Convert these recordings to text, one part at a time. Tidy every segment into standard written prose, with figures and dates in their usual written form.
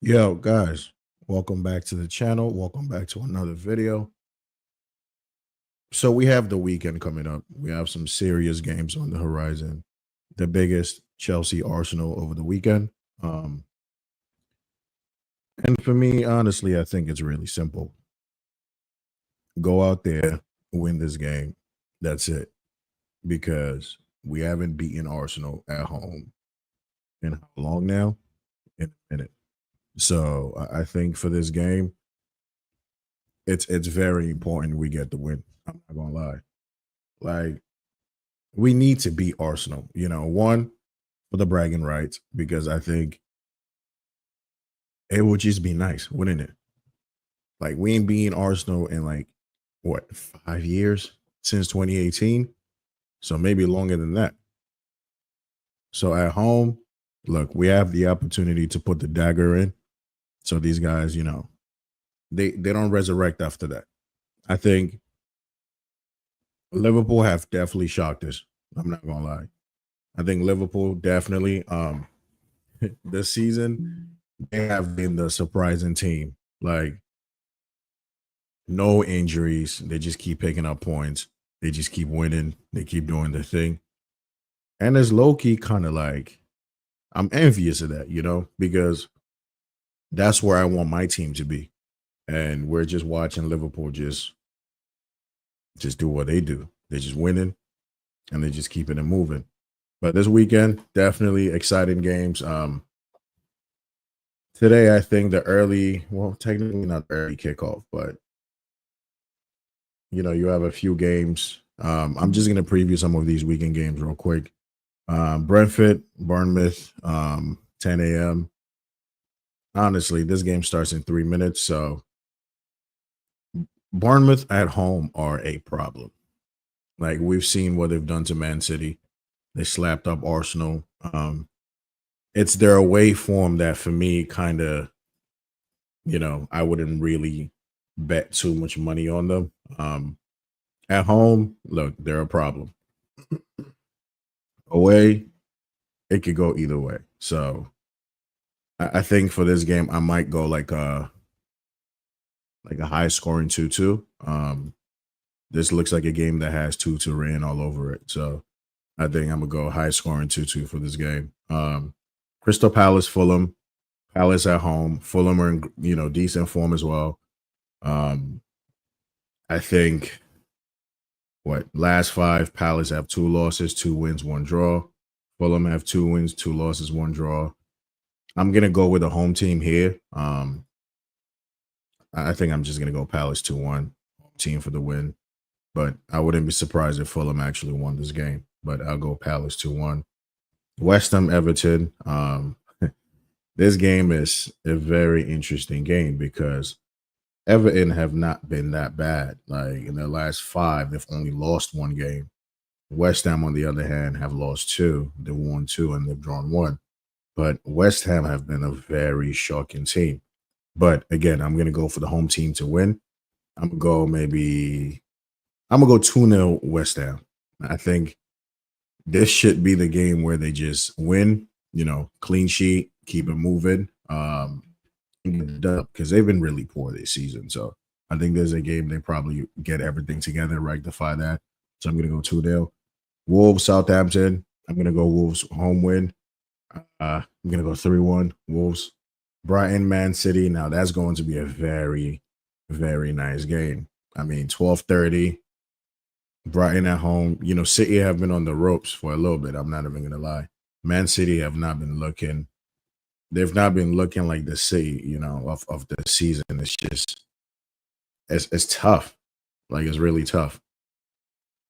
Yo, guys, welcome back to the channel. Welcome back to another video. So, we have the weekend coming up. We have some serious games on the horizon. The biggest, Chelsea Arsenal over the weekend. Um, and for me, honestly, I think it's really simple. Go out there, win this game. That's it. Because we haven't beaten Arsenal at home in how long now? In a minute. So, I think for this game, it's very important we get the win. I'm not gonna lie. Like, we need to beat Arsenal. One for the bragging rights because I think it would just be nice, wouldn't it? Like we ain't beating Arsenal in like what 5 years since 2018, so maybe longer than that. So at home, look, we have the opportunity to put the dagger in. So these guys, they don't resurrect after that. I think Liverpool have definitely shocked us. I'm not gonna lie. I think Liverpool definitely this season they have been the surprising team. Like no injuries. They just keep picking up points. They just keep winning. They keep doing their thing. And it's low key kind of like I'm envious of that, because that's where I want my team to be. And we're just watching Liverpool just do what they do. They're just winning and they're just keeping it moving. But this weekend, definitely exciting games. Today I think the early, well, technically not early kickoff, but you have a few games. I'm just gonna preview some of these weekend games real quick. Brentford, Bournemouth, 10 a.m. Honestly, this game starts in 3 minutes, so Bournemouth at home are a problem. Like we've seen what they've done to Man City. They slapped up Arsenal. It's their away form that for me kind of, I wouldn't really bet too much money on them. At home, look, they're a problem. Away, it could go either way. So I think for this game, I might go like a high scoring 2-2. This looks like a game that has 2-2 written all over it. So I think I'm gonna go high scoring 2-2 for this game. Crystal Palace, Fulham, Palace at home. Fulham are in decent form as well. Um, I think what last five Palace have 2 losses, 2 wins, 1 draw. Fulham have 2 wins, 2 losses, 1 draw. I'm gonna go with the home team here. I think I'm just gonna go Palace 2-1, home team for the win. But I wouldn't be surprised if Fulham actually won this game. But I'll go Palace 2-1. West Ham Everton. This game is a very interesting game because Everton have not been that bad. Like in their last five, they've only lost one game. West Ham, on the other hand, have lost two. They've won two and they've drawn one. But West Ham have been a very shocking team. But again, I'm gonna go for the home team to win. I'm gonna go 2-0 West Ham. I think this should be the game where they just win, clean sheet, keep it moving. Because they've been really poor this season. So I think there's a game they probably get everything together, rectify that. So I'm gonna go 2-0. Wolves, Southampton. I'm gonna go Wolves home win. I'm gonna go 3-1 Wolves. Brighton, Man City. Now that's going to be a very, very nice game. I mean, 12:30. Brighton at home. City have been on the ropes for a little bit. I'm not even gonna lie. Man City have not been looking. They've not been looking like the City, of the season. It's just it's tough. Like it's really tough.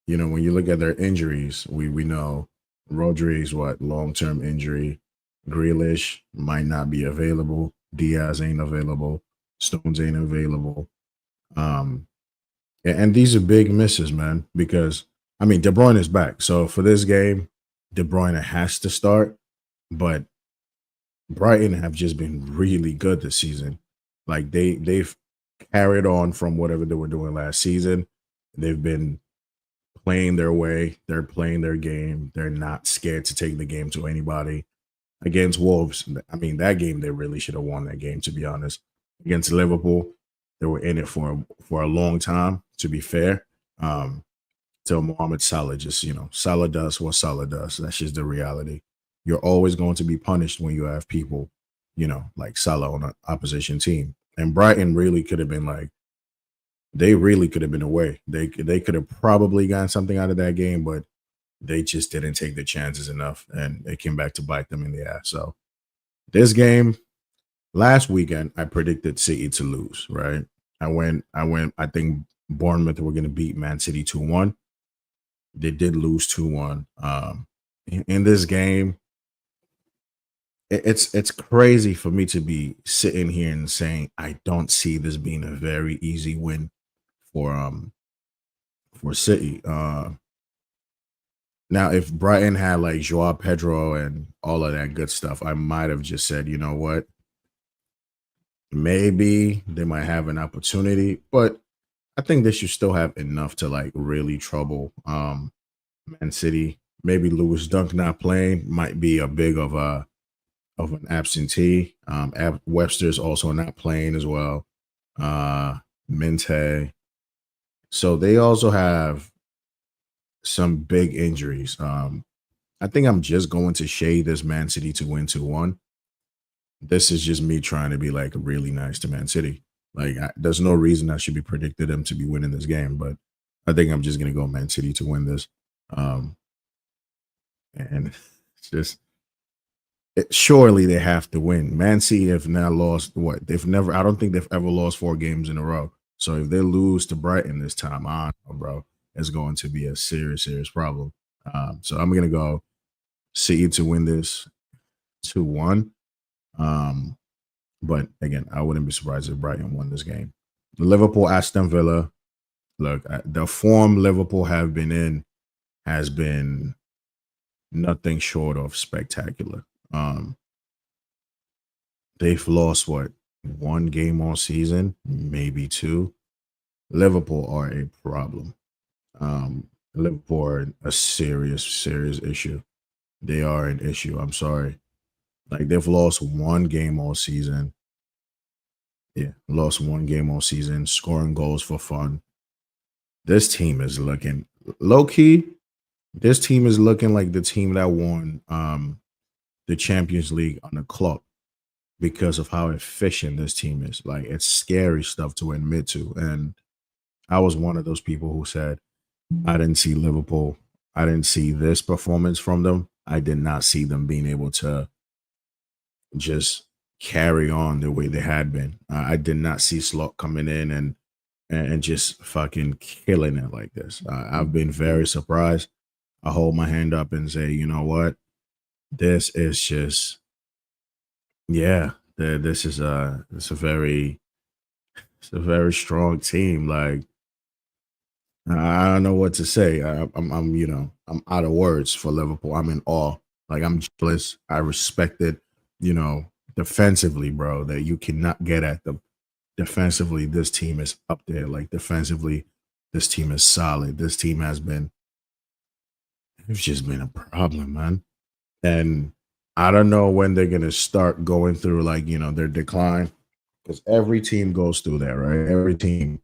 When you look at their injuries, we know Rodri's what long-term injury. Grealish might not be available. Diaz ain't available. Stones ain't available. Um, and these are big misses, man, because I mean De Bruyne is back. So for this game, De Bruyne has to start, but Brighton have just been really good this season. Like they've carried on from whatever they were doing last season. They've been playing their way. They're playing their game. They're not scared to take the game to anybody. against Wolves. I mean, that game they really should have won that game, to be honest. Against Liverpool, they were in it for a long time. To be fair, um, till Mohamed Salah just Salah does what Salah does. That's just the reality. You're always going to be punished when you have people, like Salah on an opposition team. And Brighton really could have been like they really could have been away. They could have probably gotten something out of that game, but they just didn't take the chances enough, and it came back to bite them in the ass. So this game last weekend, I predicted City to lose. Right? I went. I think Bournemouth were going to beat Man City 2-1. They did lose 2-1. In this game, it's crazy for me to be sitting here and saying I don't see this being a very easy win for for City. Now, if Brighton had like Joao Pedro and all of that good stuff, I might have just said, you know what, maybe they might have an opportunity, but I think they should still have enough to like really trouble Man City. Maybe Lewis Dunk not playing might be a big of an absentee. Webster's also not playing as well. Mente. So they also have some big injuries. I think I'm just going to shade this Man City to win 2-1. This is just me trying to be like really nice to Man City. Like, there's no reason I should be predicted them to be winning this game, but I think I'm just going to go Man City to win this. Um, and it's just surely they have to win. Man City have now lost what? They've never. I don't think they've ever lost 4 games in a row. So if they lose to Brighton this time, I don't know, bro, it's going to be a serious, serious problem. So I'm gonna go City to win this 2-1. Um, but again, I wouldn't be surprised if Brighton won this game. Liverpool, Aston Villa. Look, the form Liverpool have been in has been nothing short of spectacular. Um, they've lost what, 1 game all season, maybe 2. Liverpool are a problem. Liverpool are a serious, serious issue. They are an issue. I'm sorry. Like, they've lost 1 game all season. Yeah, lost 1 game all season, scoring goals for fun. This team is looking low key. This team is looking like the team that won the Champions League on the clock because of how efficient this team is. Like, it's scary stuff to admit to. And I was one of those people who said, I didn't see Liverpool. I didn't see this performance from them. I did not see them being able to just carry on the way they had been. I did not see Slot coming in and just fucking killing it like this. I've been very surprised. I hold my hand up and say, you know what? This is just, yeah. This is it's a very strong team. Like, I don't know what to say. I'm out of words for Liverpool. I'm in awe. Like, I'm jealous. I respect it. Defensively, bro, that you cannot get at them. Defensively, this team is up there. Like, defensively, this team is solid. This team has been, it's just been a problem, man. And I don't know when they're gonna start going through like, their decline. Because every team goes through that, right? Every team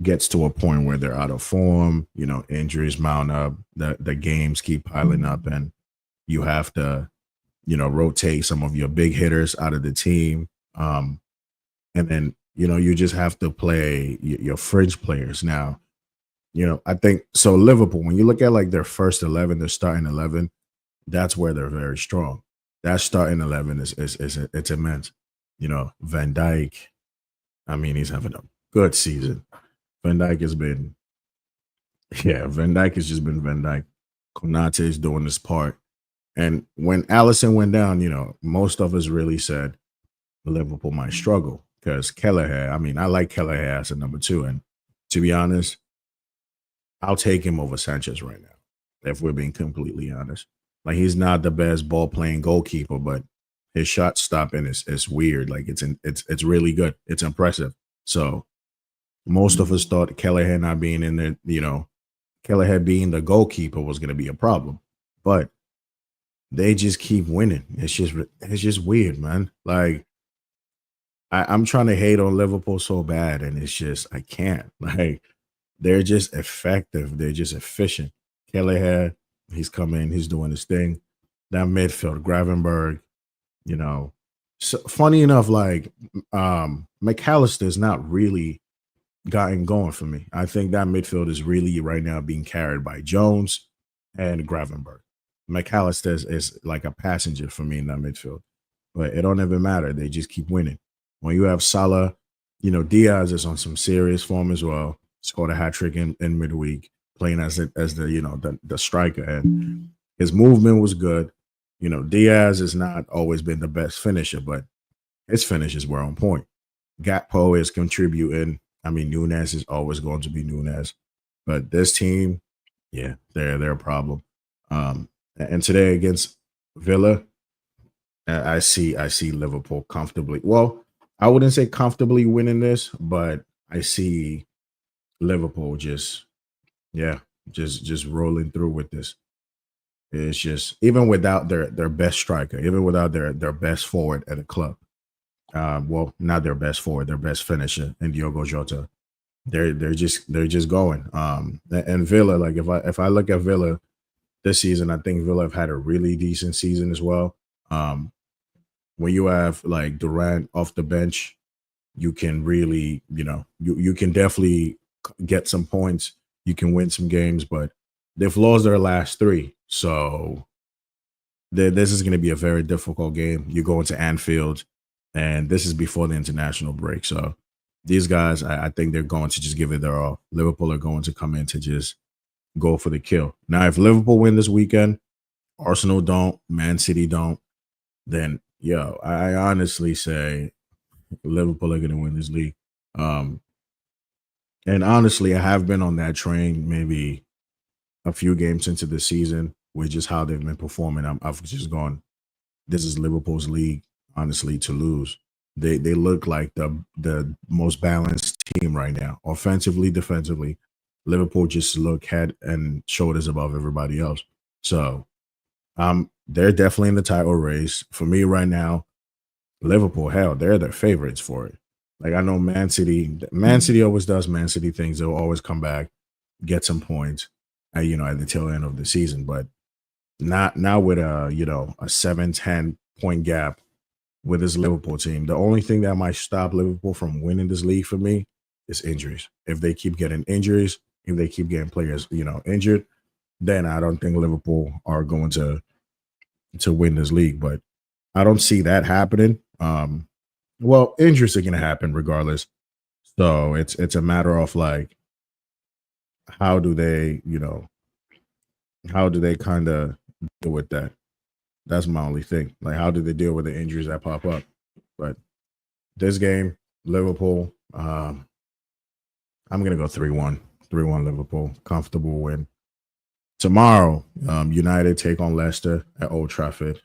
gets to a point where they're out of form, injuries mount up, the games keep piling up, and you have to, rotate some of your big hitters out of the team. And then, you just have to play your fringe players. Now, I think so. Liverpool, when you look at like their first 11, their starting 11, that's where they're very strong. That starting 11 is it's immense. Van Dijk, I mean, he's having a good season. Van Dijk has been, yeah, Van Dijk has just been Van Dijk. Konate is doing this part. And when Allison went down, most of us really said Liverpool might struggle because Kelleher, I mean, I like Kelleher as a number 2. And to be honest, I'll take him over Sanchez right now, if we're being completely honest. Like, he's not the best ball playing goalkeeper, but his shot stopping is weird. Like, it's really good. It's impressive. So most of us thought Kelleher not being in there, Kelleher being the goalkeeper was going to be a problem. But they just keep winning. It's just weird, man. Like I'm trying to hate on Liverpool so bad, and it's just I can't. Like they're just effective. They're just efficient. Kelleher, he's coming. He's doing his thing. That midfield, Gravenberg, you know. So funny enough, like McAllister's not really gotten going for me. I think that midfield is really right now being carried by Jones and Gravenberg. McAllister is like a passenger for me in that midfield, but it don't even matter. They just keep winning. When you have Salah, Diaz is on some serious form as well. Scored a hat trick in midweek, playing as the the striker, and his movement was good. Diaz has not always been the best finisher, but his finishes were on point. Gakpo is contributing. I mean, Nunes is always going to be Nunes, but this team, yeah, they're a problem. And today against Villa, I see Liverpool comfortably. Well, I wouldn't say comfortably winning this, but I see Liverpool just yeah, just rolling through with this. It's just even without their best striker, even without their best forward at the club. Well, not their best forward, their best finisher, and Diogo Jota. They're just going. And Villa, like if I look at Villa this season, I think Villa have had a really decent season as well. Um, when you have like Durant off the bench, you can really, you can definitely get some points. You can win some games, but they've lost their last three. So this is going to be a very difficult game. You go into Anfield, and this is before the international break. So these guys, I think they're going to just give it their all. Liverpool are going to come in to just go for the kill. Now, if Liverpool win this weekend, Arsenal don't, Man City don't, then I honestly say Liverpool are going to win this league. Um, and honestly, I have been on that train maybe a few games into the season with just how they've been performing. I've just gone, this is Liverpool's league, honestly, to lose. They look like the most balanced team right now, offensively, defensively. Liverpool just look head and shoulders above everybody else. So they're definitely in the title race. For me right now, Liverpool, hell, they're the favorites for it. Like I know Man City always does Man City things. They'll always come back, get some points, at the tail end of the season. But not with a 7-10 point gap with this Liverpool team. The only thing that might stop Liverpool from winning this league for me is injuries. If they keep getting injuries, if they keep getting players, injured, then I don't think Liverpool are going to win this league. But I don't see that happening. Well, injuries are going to happen regardless. So it's a matter of like how do they, how do they kind of deal with that? That's my only thing. Like how do they deal with the injuries that pop up? But this game, Liverpool, I'm gonna go 3-1. 3-1 Liverpool. Comfortable win. Tomorrow, United take on Leicester at Old Trafford.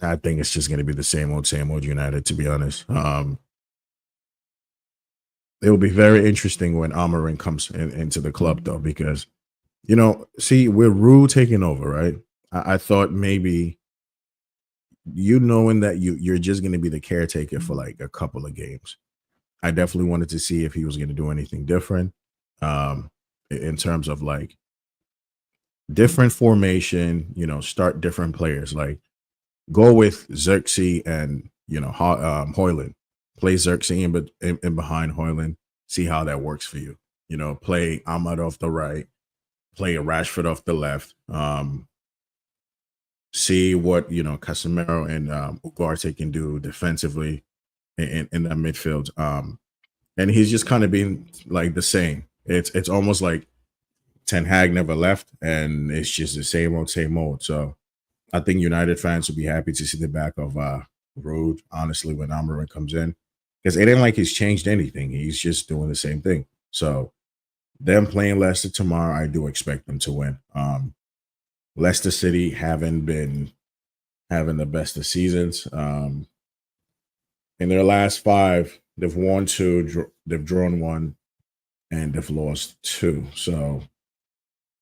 I think it's just gonna be the same old United, to be honest. It will be very interesting when Amarin comes into the club though, because see, with Rue taking over, right? I thought maybe knowing that you're just gonna be the caretaker for like a couple of games. I definitely wanted to see if he was gonna do anything different. In terms of like different formation, start different players. Like go with Xerxes and Hoyland. Play Xerxes in behind Hoyland. See how that works for you. Play Ahmad off the right. Play Rashford off the left. See what Casemiro and Ugarte can do defensively in that midfield. And he's just kind of being like the same. It's almost like Ten Hag never left, and it's just the same old. So I think United fans will be happy to see the back of Road, honestly, when Amarin comes in. Because it ain't like he's changed anything. He's just doing the same thing. So them playing Leicester tomorrow, I do expect them to win. Leicester City haven't been having the best of seasons. In their last five, they've won two, they've drawn one, and they've lost two. So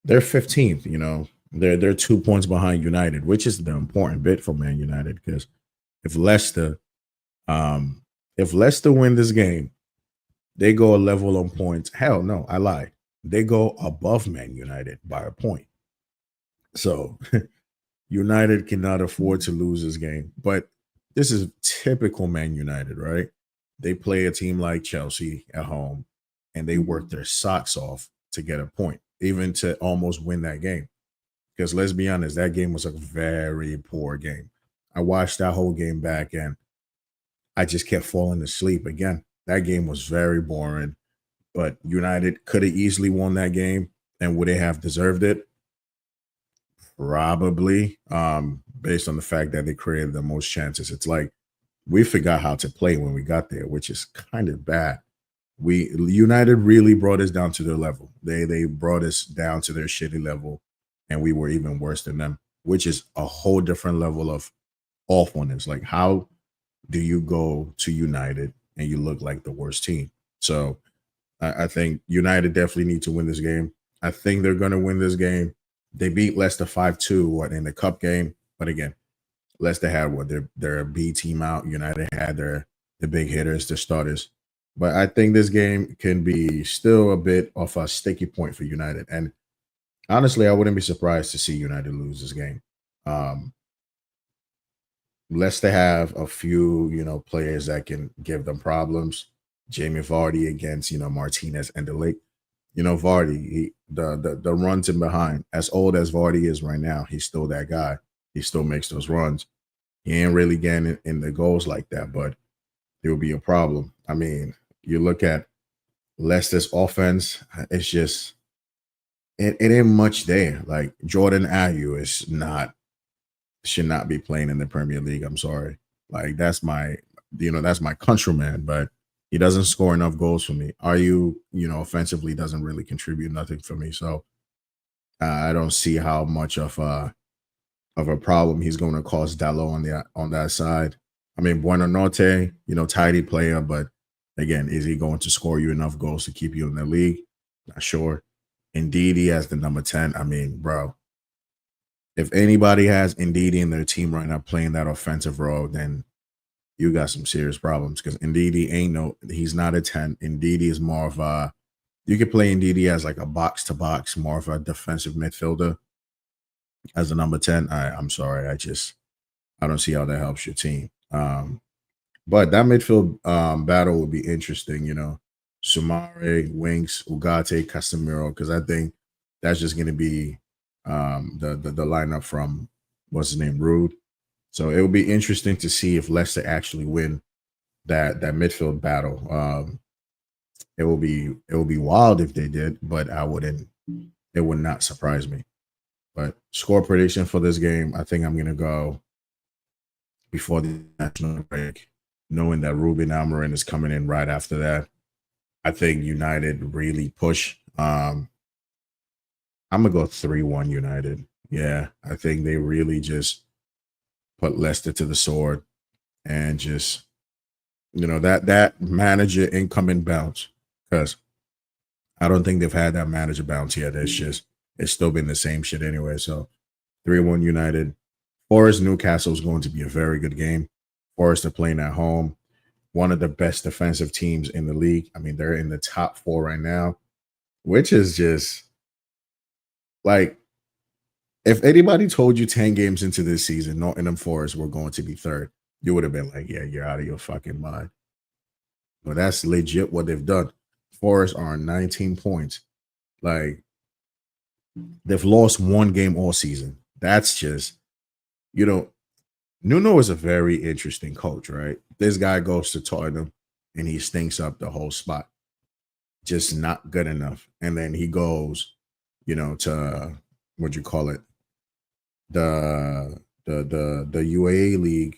They're 15th, They're 2 points behind United, which is the important bit for Man United because if Leicester um if Leicester win this game, they go a level on points. Hell no, I lied. They go above Man United by a point. So United cannot afford to lose this game. But this is typical Man United, right? They play a team like Chelsea at home and they work their socks off to get a point, even to almost win that game. Because let's be honest, that game was a very poor game. I watched that whole game back and I just kept falling asleep again. That game was very boring, but United could have easily won that game. And would they have deserved it? Probably, based on the fact that they created the most chances. It's like we forgot how to play when we got there, which is kind of bad. We United really brought us down to their level. They brought us down to their shitty level, and we were even worse than them, which is a whole different level of awfulness. Like, how do you go to United and you look like the worst team? So I think United definitely need to win this game. I think they're going to win this game. They beat Leicester 5-2 what in the cup game, but again, Leicester had what their B team out. United had the big hitters, the starters. But I think this game can be still a bit of a sticky point for United. And honestly, I wouldn't be surprised to see United lose this game. Um, Leicester have a few, players that can give them problems. Jamie Vardy against, Martinez and the late. Vardy, the runs in behind. As old as Vardy is right now, he's still that guy. He still makes those runs. He ain't really getting in the goals like that, but it will be a problem. I mean, you look at Leicester's offense, it's just it ain't much there. Like Jordan Ayew is not should not be playing in the Premier League. I'm sorry. Like that's my countryman, but he doesn't score enough goals for me. Are offensively doesn't really contribute nothing for me. So I don't see how much of a problem he's going to cause Dallo on that side. I mean, Bueno Norte, tidy player, but again, is he going to score you enough goals to keep you in the league? Not sure. Indeed, he has the number 10. I mean, bro, if anybody has Indeed in their team right now playing that offensive role, then you got some serious problems because Indeed he's not a 10. Indeed is more of a, you could play Indeed as like a box to box, more of a defensive midfielder as a number 10. I'm sorry. I don't see how that helps your team. But that midfield battle will be interesting, Sumare, Winks, Ugarte, Casemiro, because I think that's just going to be the lineup from what's his name, Rude. So it will be interesting to see if Leicester actually win that midfield battle. It will be wild if they did, but it would not surprise me. But score prediction for this game, I think I'm gonna go before the national break, knowing that Ruben Amorim is coming in right after that. I think United really push. I'm gonna go 3-1 United. Yeah, I think they really just put Leicester to the sword and just that manager incoming bounce, because I don't think they've had that manager bounce yet. It's still been the same shit anyway. So 3-1 United. Forest Newcastle is going to be a very good game. Forest are playing at home. One of the best defensive teams in the league. I mean, they're in the top 4 right now, which is just like, if anybody told you 10 games into this season, Nottingham Forest were going to be third, you would have been like, yeah, you're out of your fucking mind. But that's legit what they've done. Forest are on 19 points. Like, they've lost one game all season. That's just, Nuno is a very interesting coach, right? This guy goes to Tottenham and he stinks up the whole spot. Just not good enough. And then he goes, to what you call it, the UAE league,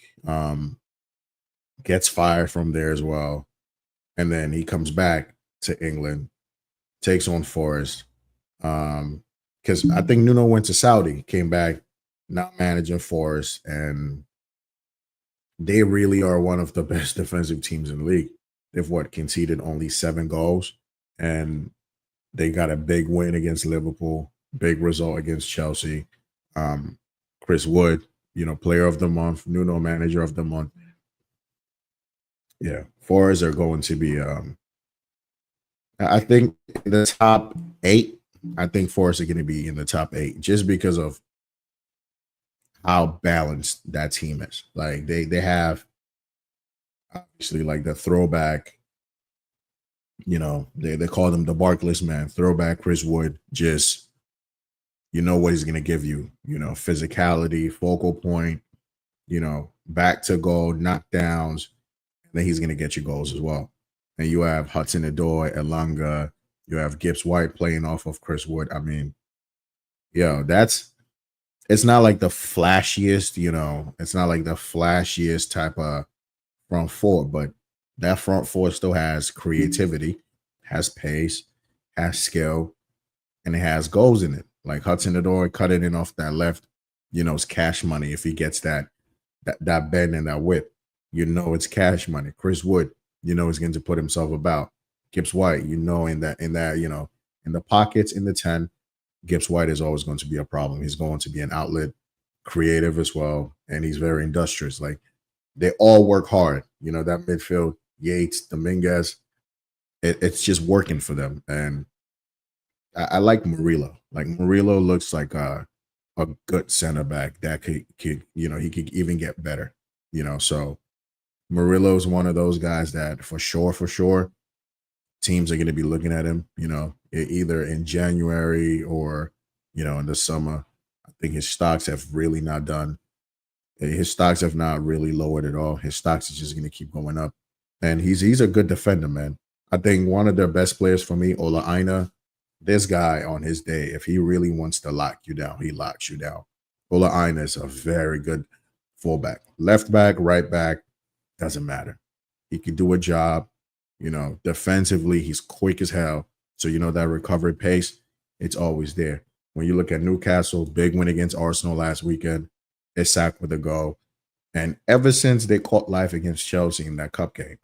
gets fired from there as well. And then he comes back to England, takes on Forest. Because I think Nuno went to Saudi, came back, not managing Forest, and they really are one of the best defensive teams in the league. They've conceded only 7 goals, and they got a big win against Liverpool. big result against Chelsea. Um, Chris Wood, player of the month, Nuno manager of the month. Yeah, Forest are going to be. I think in the top eight. I think Forest are going to be in the top eight just because of how balanced that team is. Like they have obviously like the throwback. They call them the Barkless man, throwback Chris Wood. Just what he's going to give you. Physicality, focal point. Back to goal, knockdowns. Then he's going to get you goals as well. And you have Hudson Odoi, Elanga. You have Gibbs White playing off of Chris Wood. I mean, it's not like the flashiest, it's not like the flashiest type of front four, but that front four still has creativity, has pace, has skill, and it has goals in it. Like Hudson Odoi cutting in off that left, it's cash money if he gets that bend and that whip. It's cash money. Chris Wood, is going to put himself about. Gibbs White, in the pockets in the 10, Gibbs White is always going to be a problem. He's going to be an outlet, creative as well, and he's very industrious. Like they all work hard. That midfield, Yates, Dominguez, it's just working for them. And I like Murillo. Like Murillo looks like a good center back that could he could even get better. So Murillo is one of those guys that for sure, teams are going to be looking at him, either in January or, in the summer. I think his stocks have really not done. His stocks have not really lowered at all. His stocks is just going to keep going up. And he's a good defender, man. I think one of their best players for me, Ola Aina, this guy on his day, if he really wants to lock you down, he locks you down. Ola Aina is a very good fullback. Left back, right back, doesn't matter. He can do a job. Defensively, he's quick as hell. So, that recovery pace, it's always there. When you look at Newcastle, big win against Arsenal last weekend, Isak with a goal. And ever since they caught life against Chelsea in that cup game,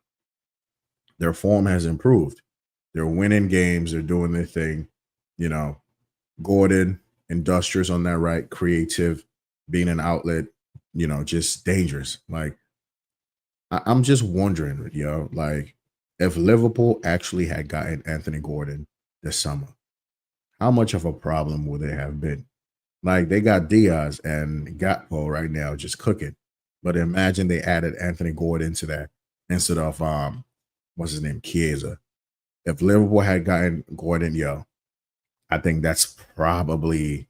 their form has improved. They're winning games. They're doing their thing. Gordon, industrious on that right, creative, being an outlet, just dangerous. Like, I'm just wondering, like if Liverpool actually had gotten Anthony Gordon this summer, how much of a problem would they have been? Like they got Diaz and Gatpo right now just cooking. But imagine they added Anthony Gordon to that instead of what's his name? Chiesa. If Liverpool had gotten Gordon, I think that's probably,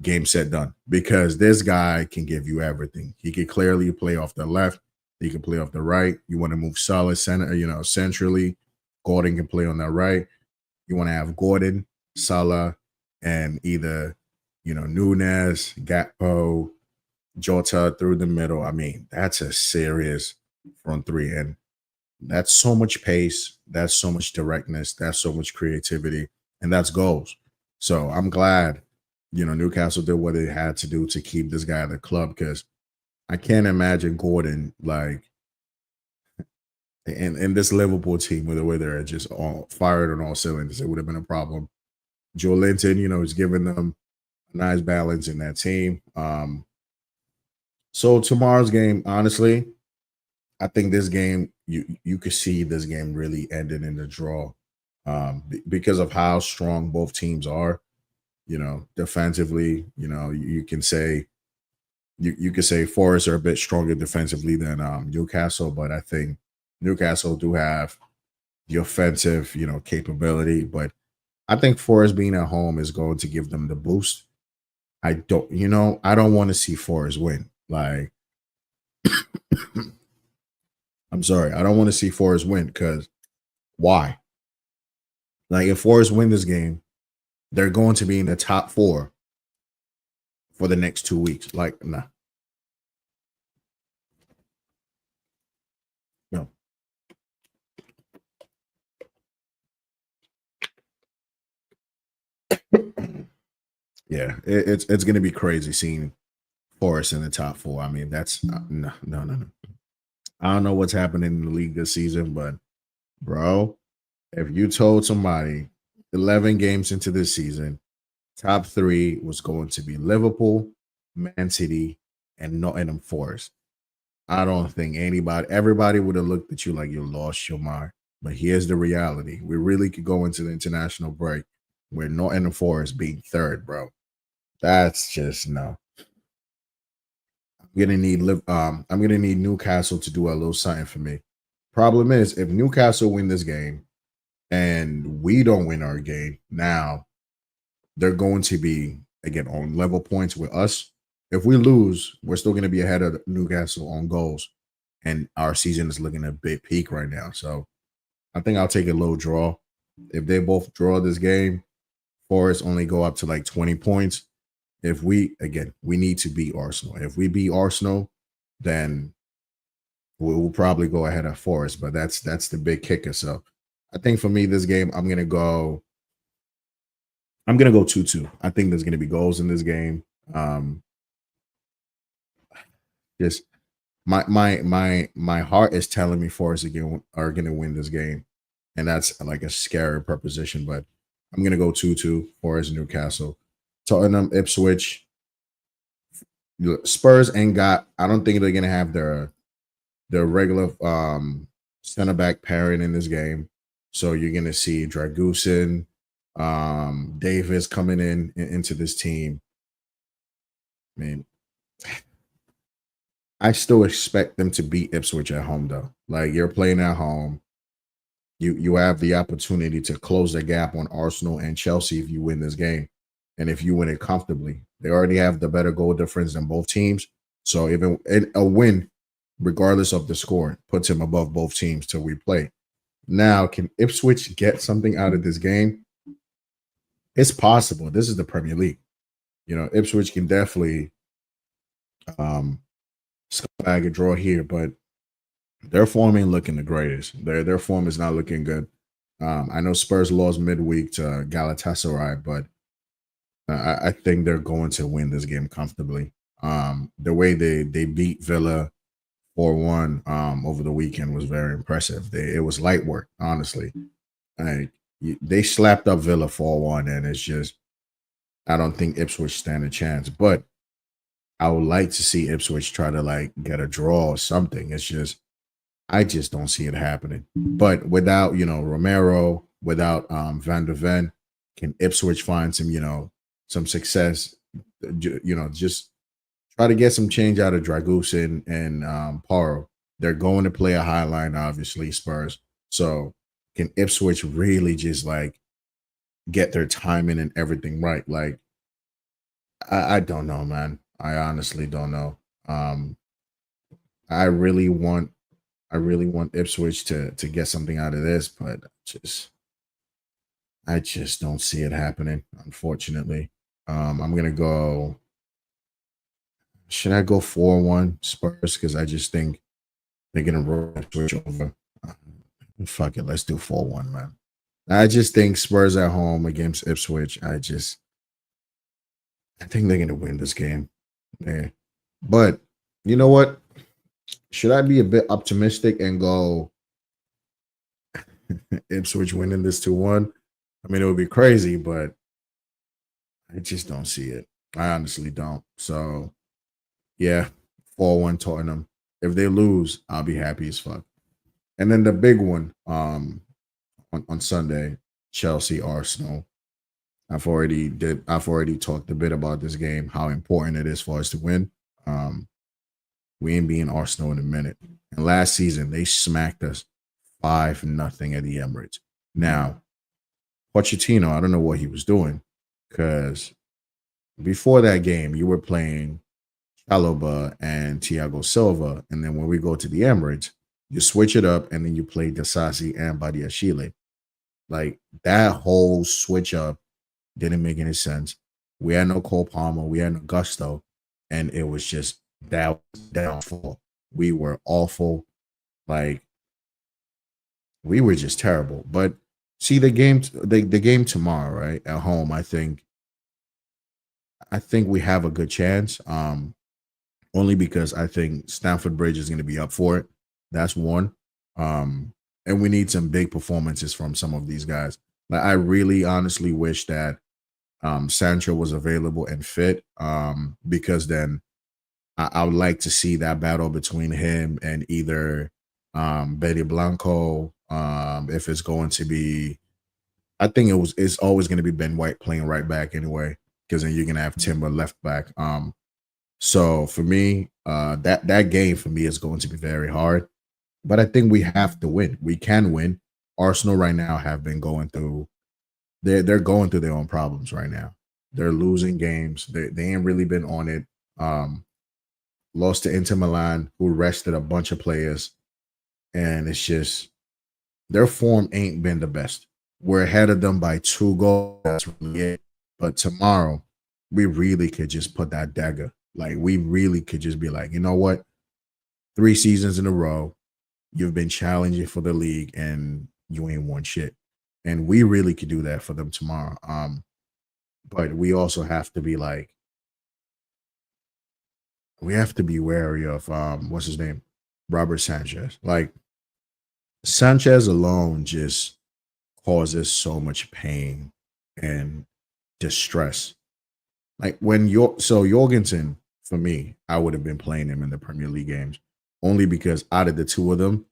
game set done. Because this guy can give you everything. He can clearly play off the left. He can play off the right. You want to move solid center, centrally. Gordon can play on the right. You want to have Gordon, Salah, and either, Nunes, Gatpo, Jota through the middle. I mean, that's a serious front three. And that's so much pace. That's so much directness. That's so much creativity. And that's goals. So I'm glad, Newcastle did what it had to do to keep this guy at the club because I can't imagine Gordon like in this Liverpool team with the way they're just all fired on all cylinders. It would have been a problem. Joe Linton, is giving them a nice balance in that team. So tomorrow's game, honestly, I think this game you could see this game really ended in the draw because of how strong both teams are. Defensively, you can say. You could say Forest are a bit stronger defensively than Newcastle, but I think Newcastle do have the offensive, capability. But I think Forest being at home is going to give them the boost. I don't want to see Forest win. Like, I'm sorry, I don't want to see Forest win because why? Like, if Forest win this game, they're going to be in the top 4 for the next 2 weeks. Like, nah. No. Yeah, it's going to be crazy seeing Forest in the top 4. I mean, that's no. I don't know what's happening in the league this season, but bro, if you told somebody 11 games into this season Top three was going to be Liverpool, Man City, and Nottingham Forest. I don't think everybody would have looked at you like you lost your mind. But here's the reality: we really could go into the international break where Nottingham Forest being third, bro. That's just no. I'm gonna need Newcastle to do a little something for me. Problem is, if Newcastle win this game and we don't win our game, now they're going to be again on level points with us. If we lose, we're still going to be ahead of Newcastle on goals, and our season is looking a bit peak right now. So I think I'll take a low draw. If they both draw this game, Forest only go up to like 20 points. If we need to beat Arsenal. If we beat Arsenal, then we'll probably go ahead of Forest. But that's the big kicker. So I think for me, this game, I'm gonna go 2-2. I think there's gonna be goals in this game. Just my heart is telling me Forest again are gonna win this game, and that's like a scary proposition. But I'm gonna go 2-2 Forest Newcastle. Tottenham Ipswich. Spurs ain't got. I don't think they're gonna have their regular center back pairing in this game. So you're gonna see Dragusin, Davis coming into this team. I mean, I still expect them to beat Ipswich at home though. Like you're playing at home. You have the opportunity to close the gap on Arsenal and Chelsea if you win this game. And if you win it comfortably. They already have the better goal difference than both teams. So even a win, regardless of the score, puts him above both teams till we play. Now, can Ipswich get something out of this game? It's possible. This is the Premier League. Ipswich can definitely bag a draw here, but their form ain't looking the greatest. Their form is not looking good. I know Spurs lost midweek to Galatasaray, but I think they're going to win this game comfortably. The way they beat Villa 4-1 over the weekend was very impressive. It was light work, honestly. They slapped up Villa 4-1, and it's just I don't think Ipswich stand a chance. But I would like to see Ipswich try to like get a draw or something. I just don't see it happening. But without Romero, without Van der Ven, can Ipswich find some success? Just try to get some change out of Dragusin and Paro. They're going to play a high line, obviously, Spurs. So can Ipswich really just like get their timing and everything right? Like, I don't know, man. I honestly don't know. I really want Ipswich to get something out of this, but I just don't see it happening, unfortunately. I'm gonna go. Should I go 4-1 Spurs? Because I just think they're gonna roll Ipswich over. Fuck it, let's do 4-1, man. I just think Spurs at home against Ipswich. I think they're gonna win this game. Yeah. But you know what? Should I be a bit optimistic and go Ipswich winning this 2-1? I mean, it would be crazy, but I just don't see it. I honestly don't. So, yeah, 4-1 Tottenham. If they lose, I'll be happy as fuck. And then the big one on Sunday, Chelsea Arsenal. I've already talked a bit about this game, how important it is for us to win. We ain't being Arsenal in a minute. And last season, they smacked us 5-0 at the Emirates. Now, Pochettino, I don't know what he was doing because before that game, you were playing Chalobah and Thiago Silva. And then when we go to the Emirates, you switch it up and then you play Dasasi and Badiashile. Like that whole switch up didn't make any sense. We had no Cole Palmer, we had no Gusto, and it was just that downfall. We were awful. Like we were just terrible. But see the game tomorrow, right? At home, I think we have a good chance. Only because I think Stamford Bridge is going to be up for it. That's one. And we need some big performances from some of these guys. Like I really honestly wish that Sancho was available and fit, because then I would like to see that battle between him and either Betty Blanco. If it's going to be, I think it's always going to be Ben White playing right back anyway, because then you're gonna have Timber left back. So for me, that game for me is going to be very hard. But I think we have to win. We can win. Arsenal right now have been going through, they're going through their own problems right now. They're losing games. They ain't really been on it. Lost to Inter Milan, who rested a bunch of players, and it's just their form ain't been the best. We're ahead of them by 2 goals. That's really it. But tomorrow, we really could just put that dagger. Like we really could just be like, you know what? 3 seasons in a row, you've been challenging for the league, and you ain't won shit. And we really could do that for them tomorrow. But we also have to be like, we have to be wary of what's his name? Robert Sanchez. Like Sanchez alone just causes so much pain and distress. Like when Jorgensen, for me, I would have been playing him in the Premier League games only because out of the two of them,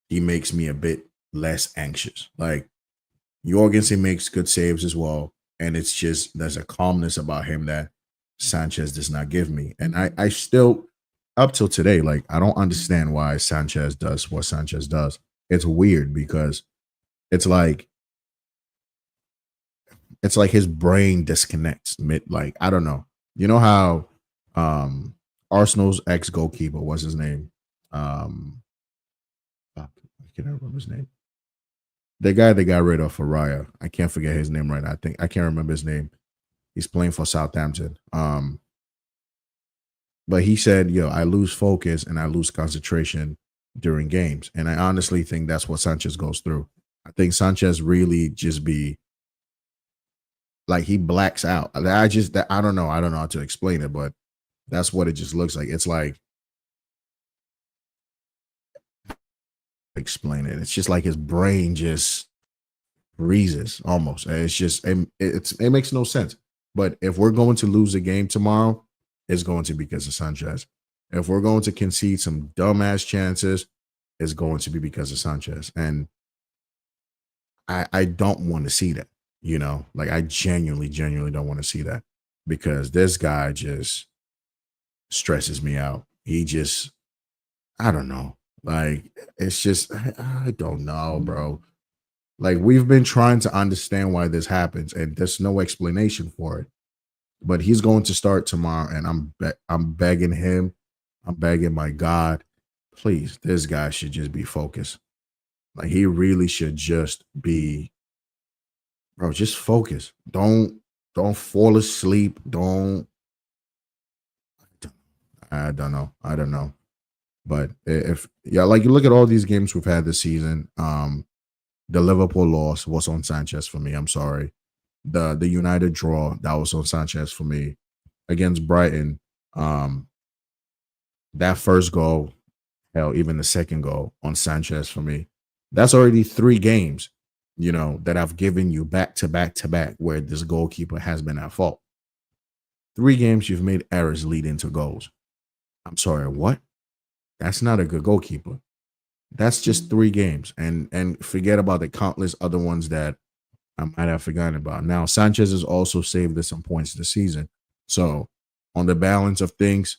he makes me a bit less anxious. Like Jorgensen makes good saves as well, and it's just there's a calmness about him that Sanchez does not give me. And I still, up till today, like I don't understand why Sanchez does what Sanchez does. It's weird because it's like it's like his brain disconnects mid, like I don't know. You know how Arsenal's ex goalkeeper, what's his name? Fuck, I can't remember his name. The guy they got rid of for Raya. I can't forget his name right now. I think I can't remember his name. He's playing for Southampton. But he said, yo, I lose focus and I lose concentration during games. And I honestly think that's what Sanchez goes through. I think Sanchez really just be like he blacks out. I don't know. I don't know how to explain it, but that's what it just looks like. It's like explain it. It's just like his brain just freezes almost. It's just it makes no sense. But if we're going to lose a game tomorrow, it's going to be because of Sanchez. If we're going to concede some dumbass chances, it's going to be because of Sanchez. And I don't want to see that, you know, like I genuinely don't want to see that because this guy just stresses me out. He just, I don't know. Like, it's just, I don't know, bro. Like, we've been trying to understand why this happens, and there's no explanation for it. But he's going to start tomorrow, and I'm begging him, I'm begging my God, please, this guy should just be focused. Like, he really should just be, bro, just focus. Don't fall asleep. I don't know. I don't know. But if yeah, like you look at all these games we've had this season, the Liverpool loss was on Sanchez for me. I'm sorry. The United draw, that was on Sanchez for me. Against Brighton, um, that first goal, hell, even the second goal on Sanchez for me. That's already 3 games, you know, that I've given you back to back to back where this goalkeeper has been at fault. 3 games you've made errors leading to goals. I'm sorry, what? That's not a good goalkeeper. That's just 3 games, and forget about the countless other ones that I might have forgotten about. Now Sanchez has also saved us some points this season, so on the balance of things,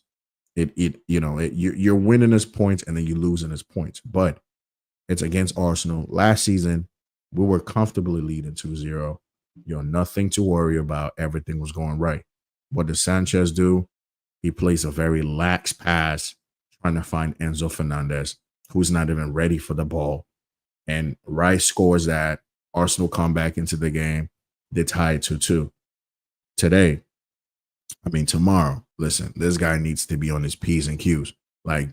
it you know you're winning us points and then you're losing us points, but it's against Arsenal. Last season, we were comfortably leading 2-0. You know, nothing to worry about. Everything was going right. What does Sanchez do? He plays a very lax pass, trying to find Enzo Fernandez, who's not even ready for the ball. And Rice scores that. Arsenal come back into the game. They tie it 2-2. Today, I mean, tomorrow, listen, this guy needs to be on his P's and Q's. Like,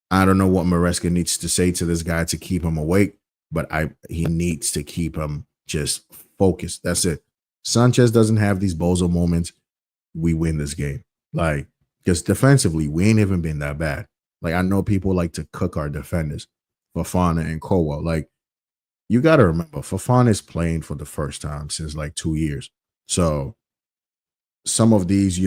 I don't know what Maresca needs to say to this guy to keep him awake, but he needs to keep him just focused. That's it. Sanchez doesn't have these bozo moments. We win this game. Like, because defensively, we ain't even been that bad. Like, I know people like to cook our defenders, Fofana and Colwell. Like, you got to remember, Fofana is playing for the first time since like 2 years. So some of these,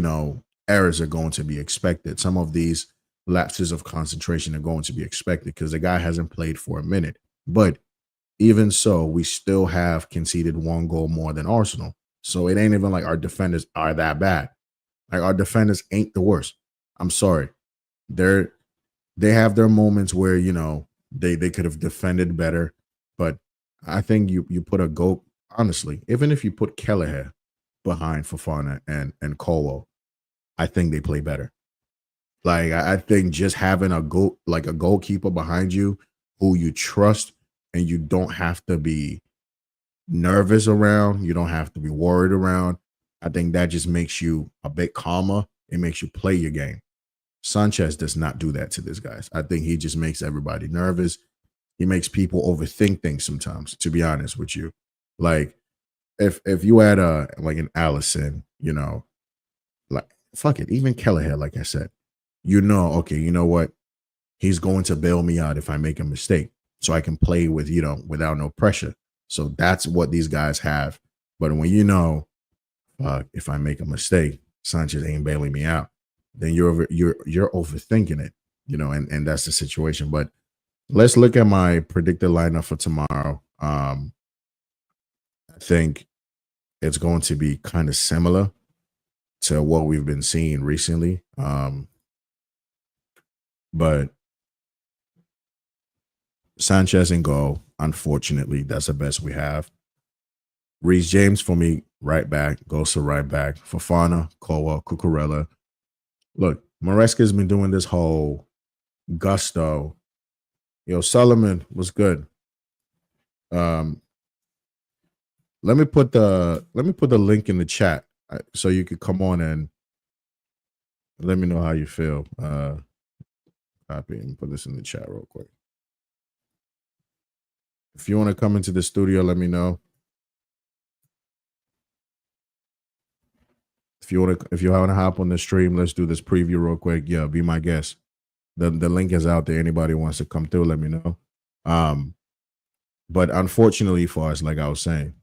errors are going to be expected. Some of these lapses of concentration are going to be expected because the guy hasn't played for a minute. But even so, we still have conceded one goal more than Arsenal. So it ain't even like our defenders are that bad. Like our defenders ain't the worst. I'm sorry. They're they have their moments where, they could have defended better. But I think you put a goal, honestly, even if you put Kelleher behind Fofana and Colwell, I think they play better. Like I think just having a goalkeeper behind you who you trust and you don't have to be nervous around, you don't have to be worried around. I think that just makes you a bit calmer. It makes you play your game. Sanchez does not do that to this guys. I think he just makes everybody nervous. He makes people overthink things sometimes, to be honest with you. Like if you had a like an Allison, like fuck it, even Kelleher, like I said, okay, you know what? He's going to bail me out if I make a mistake. So I can play with, without no pressure. So that's what these guys have. But when if I make a mistake, Sanchez ain't bailing me out, then you're overthinking it, and that's the situation. But let's look at my predicted lineup for tomorrow. I think it's going to be kind of similar to what we've been seeing recently. But Sanchez in goal, unfortunately, that's the best we have. Reece James for me, right back, goes to right back. Fofana, Kowa, Cucurella. Look, Maresca's been doing this whole gusto. Yo, Solomon was good. Um, let me put the link in the chat so you could come on and let me know how you feel. Copy and put this in the chat real quick. If you want to come into the studio, let me know. If you want to hop on the stream, let's do this preview real quick. Yeah, be my guest. The link is out there. Anybody wants to come through, let me know. But unfortunately for us, like I was saying,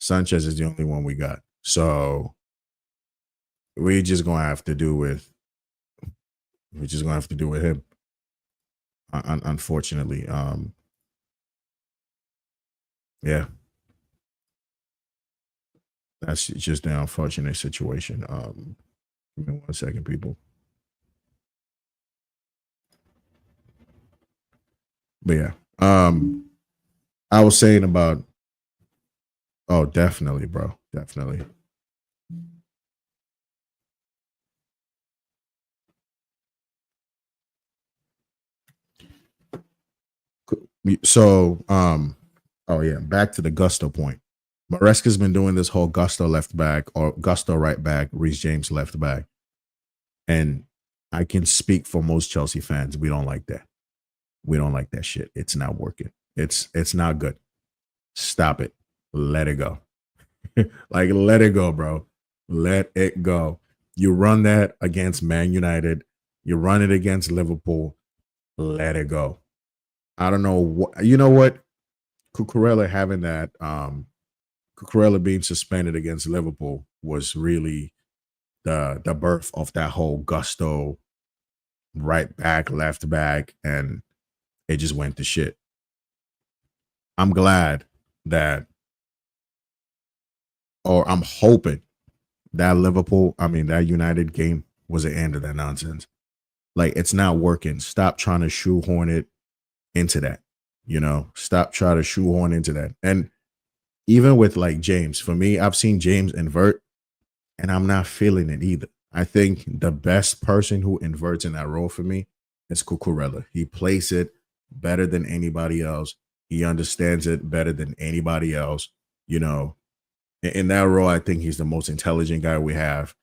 Sanchez is the only one we got. So we're just gonna have to do with him. Unfortunately. Yeah. That's just the unfortunate situation. Give me 1 second, people. But yeah. I was saying about definitely, bro. Definitely. So oh yeah, back to the gusto point. Maresca's been doing this whole gusto left back or gusto right back, Reece James left back. And I can speak for most Chelsea fans. We don't like that. We don't like that shit. It's not working. It's not good. Stop it. Let it go. Like let it go, bro. Let it go. You run that against Man United. You run it against Liverpool. Let it go. I don't know what you know what Cucurella having that Cucurella being suspended against Liverpool was really the birth of that whole gusto right back, left back, and it just went to shit. I'm glad that, or I'm hoping that United game was the end of that nonsense. Like it's not working. Stop trying to shoehorn it into that. Stop trying to shoehorn into that. And even with like James, for me, I've seen James invert and I'm not feeling it either. I think the best person who inverts in that role for me is Cucurella. He plays it better than anybody else. He understands it better than anybody else. In that role, I think he's the most intelligent guy we have.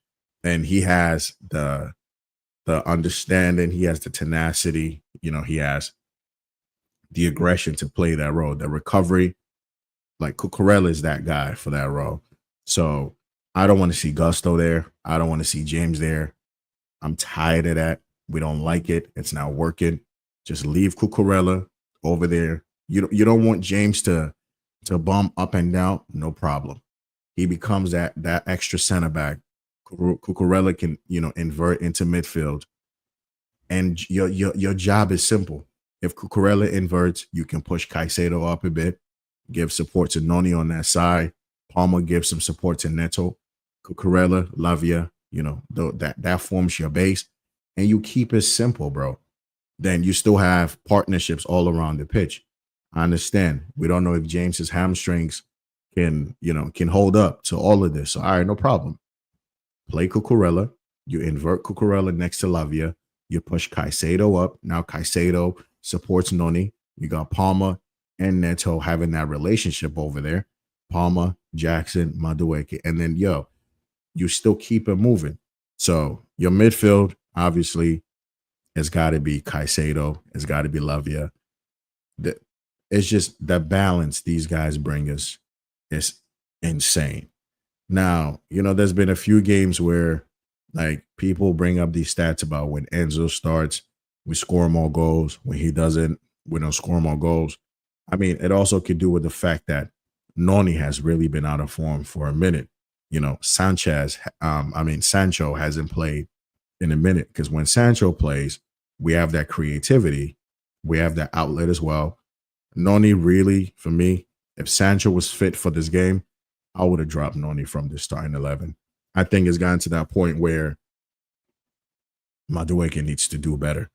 And he has the understanding, he has the tenacity, he has the aggression to play that role, the recovery. Like Cucurella is that guy for that role. So I don't want to see Gusto there. I don't want to see James there. I'm tired of that. We don't like it. It's not working. Just leave Cucurella over there. You don't want James to bump up and down. No problem. he becomes that extra center back. Cucurella can, invert into midfield, and your job is simple. If Cucurella inverts, you can push Caicedo up a bit, give support to Noni on that side. Palmer gives some support to Neto. Cucurella, Lavia, that forms your base, and you keep it simple, bro. Then you still have partnerships all around the pitch. I understand. We don't know if James's hamstrings can hold up to all of this. So, all right, no problem. Play Cucurella. You invert Cucurella next to Lavia. You push Caicedo up. Now Caicedo supports Noni. You got Palmer and Neto having that relationship over there. Palmer, Jackson, Madueke. And then, you still keep it moving. So your midfield, obviously, has got to be Caicedo. It's got to be Lavia. It's just the balance these guys bring us is insane. Now, there's been a few games where like people bring up these stats about when Enzo starts, we score more goals. When he doesn't, we don't score more goals. I mean, it also could do with the fact that Noni has really been out of form for a minute. Sancho hasn't played in a minute because when Sancho plays, we have that creativity, we have that outlet as well. Noni really, for me, if Sancho was fit for this game, I would have dropped Noni from the starting 11. I think it's gotten to that point where Madueke needs to do better.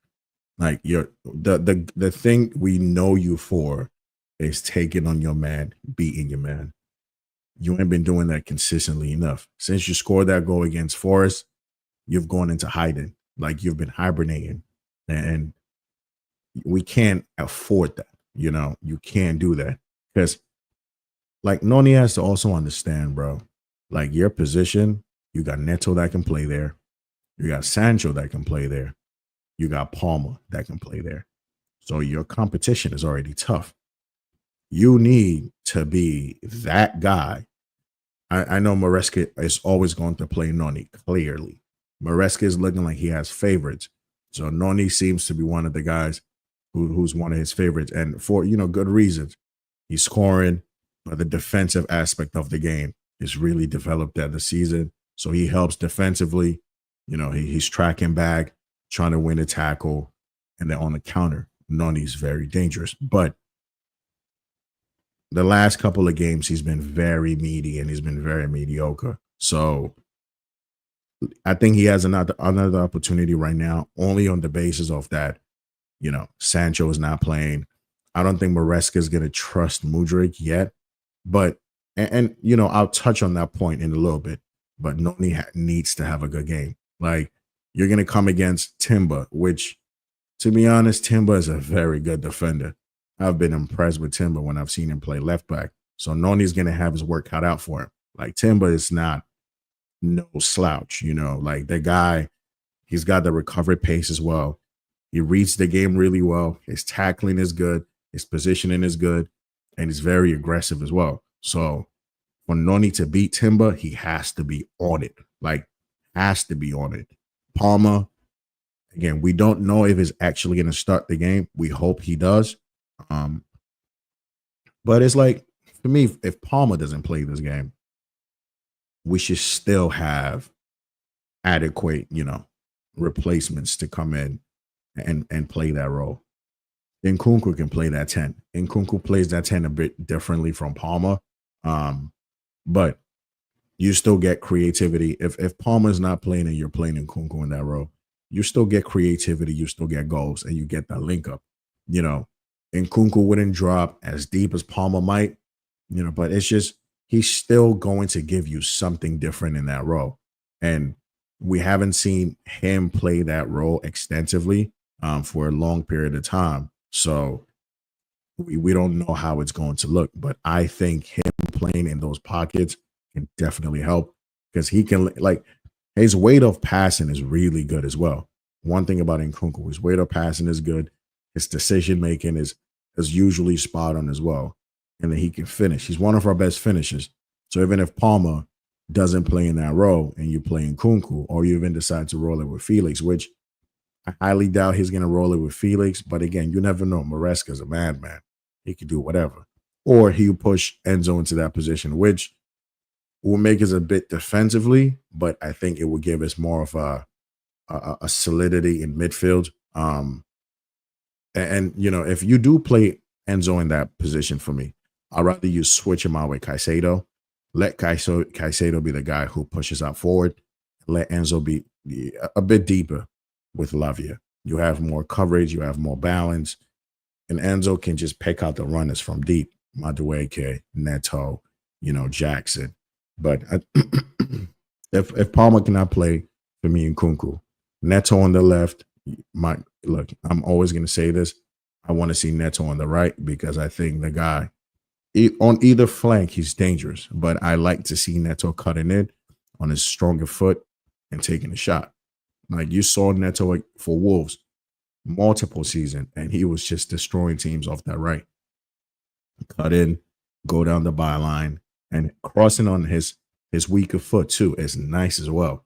Like the thing we know you for is taking on your man, beating your man. You ain't been doing that consistently enough. Since you scored that goal against Forest, you've gone into hiding. Like you've been hibernating. And we can't afford that. You can't do that. Because like Noni has to also understand, bro. Like your position, you got Neto that can play there. You got Sancho that can play there. You got Palmer that can play there. So your competition is already tough. You need to be that guy. I know Maresca is always going to play Noni, clearly. Maresca is looking like he has favorites. So Noni seems to be one of the guys who's one of his favorites. And for, good reasons. He's scoring, but the defensive aspect of the game is really developed at the season. So he helps defensively. He's tracking back, trying to win a tackle. And then on the counter, Noni's very dangerous. But the last couple of games, he's been very meaty and he's been very mediocre. So I think he has another opportunity right now, only on the basis of that, Sancho is not playing. I don't think Maresca is going to trust Mudryk yet. But, and I'll touch on that point in a little bit. But Noni needs to have a good game. Like, you're going to come against Timber, which, to be honest, Timber is a very good defender. I've been impressed with Timber when I've seen him play left back. So Noni's going to have his work cut out for him. Like Timber is not no slouch, like the guy, he's got the recovery pace as well. He reads the game really well. His tackling is good. His positioning is good. And he's very aggressive as well. So for Noni to beat Timber, he has to be on it. Like, has to be on it. Palmer, again, we don't know if he's actually going to start the game. We hope he does. But it's like, for me, if Palmer doesn't play this game, we should still have adequate, replacements to come in and play that role. Nkunku can play that 10. Nkunku plays that 10 a bit differently from Palmer. But you still get creativity. If Palmer's not playing and you're playing Nkunku in that role, you still get creativity, you still get goals, and you get that link up. Nkunku wouldn't drop as deep as Palmer might, but it's just he's still going to give you something different in that role. And we haven't seen him play that role extensively for a long period of time. So we don't know how it's going to look. But I think him playing in those pockets can definitely help because he can, like, his weight of passing is really good as well. One thing about Nkunku, his weight of passing is good. His decision-making is usually spot on as well. And then he can finish. He's one of our best finishers. So even if Palmer doesn't play in that role and you play Nkunku, or you even decide to roll it with Felix, which I highly doubt he's going to roll it with Felix. But again, you never know. Maresca's a madman. He could do whatever. Or he'll push Enzo into that position, which will make us a bit defensively, but I think it will give us more of a solidity in midfield. And you know, if you do play Enzo in that position for me, I'd rather you switch him out with Caicedo. Let Caicedo be the guy who pushes out forward. Let Enzo be a bit deeper with Lavia. You have more coverage, you have more balance, and Enzo can just pick out the runners from deep. Madueke, Neto, you know, Jackson. But if Palmer cannot play for me and Kunku, Neto on the left, my look, I'm always going to say this. I want to see Neto on the right because I think the guy on either flank he's dangerous. But I like to see Neto cutting in on his stronger foot and taking a shot. Like you saw Neto for Wolves multiple season, and he was just destroying teams off that right. Cut in, go down the byline, and crossing on his weaker foot too is nice as well.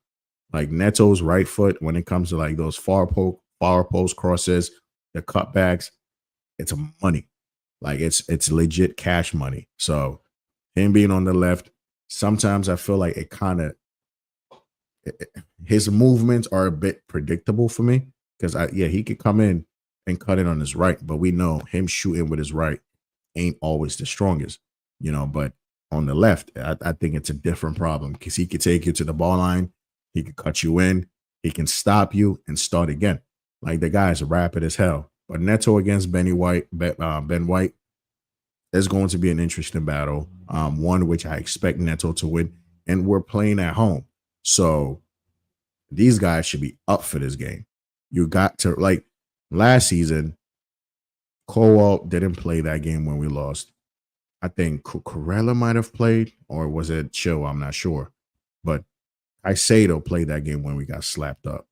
Like Neto's right foot, when it comes to like those far post crosses, the cutbacks, it's money. Like it's legit cash money. So him being on the left, sometimes I feel like it kind of his movements are a bit predictable for me because yeah, he could come in and cut it on his right, but we know him shooting with his right ain't always the strongest, you know. But on the left, I think it's a different problem because he could take you to the ball line, he could cut you in, he can stop you and start again. Like the guy's rapid as hell. But Neto against Ben White is going to be an interesting battle. One which I expect Neto to win, and we're playing at home, so these guys should be up for this game. You got to like last season. Cowell didn't play that game when we lost. I think Cucurella might have played, or was it Chill? I'm not sure. But Caicedo played that game when we got slapped up.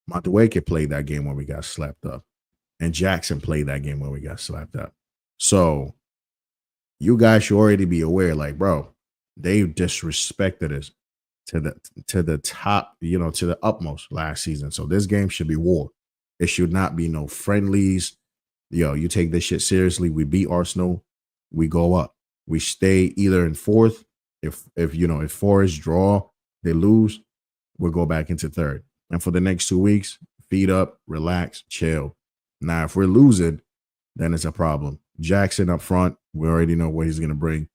Madueke played that game when we got slapped up. And Jackson played that game when we got slapped up. So you guys should already be aware, like, bro, they disrespected us to the top, you know, to the utmost last season. So this game should be war. It should not be no friendlies. Yo, you take this shit seriously. We beat Arsenal, we go up. We stay either in fourth. If you know, if Forest draw, they lose, we'll go back into third. And for the next 2 weeks, feet up, relax, chill. Now, if we're losing, then it's a problem. Jackson up front, we already know what he's gonna bring.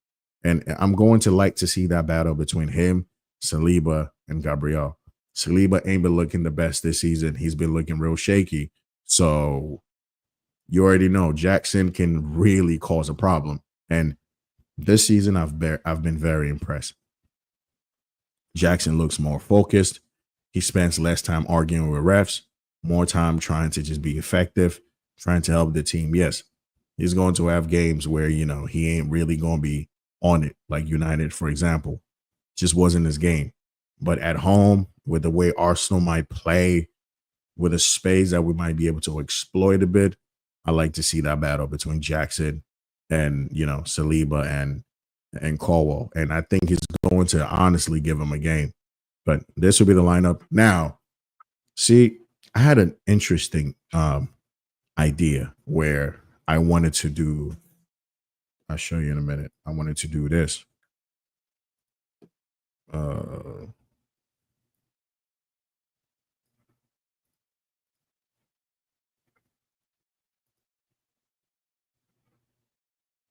And I'm going to like to see that battle between him, Saliba, and Gabriel. Saliba ain't been looking the best this season. He's been looking real shaky. So you already know Jackson can really cause a problem. And this season, I've been very impressed. Jackson looks more focused. He spends less time arguing with refs, more time trying to just be effective, trying to help the team. Yes, he's going to have games where, you know, he ain't really going to be on it, like United, for example. Just wasn't his game. But at home, with the way Arsenal might play, with a space that we might be able to exploit a bit, I like to see that battle between Jackson and, you know, Saliba and Caldwell. And I think he's going to honestly give him a game. But this will be the lineup. Now, see, I had an interesting idea where I wanted to do, I'll show you in a minute. I wanted to do this. Uh,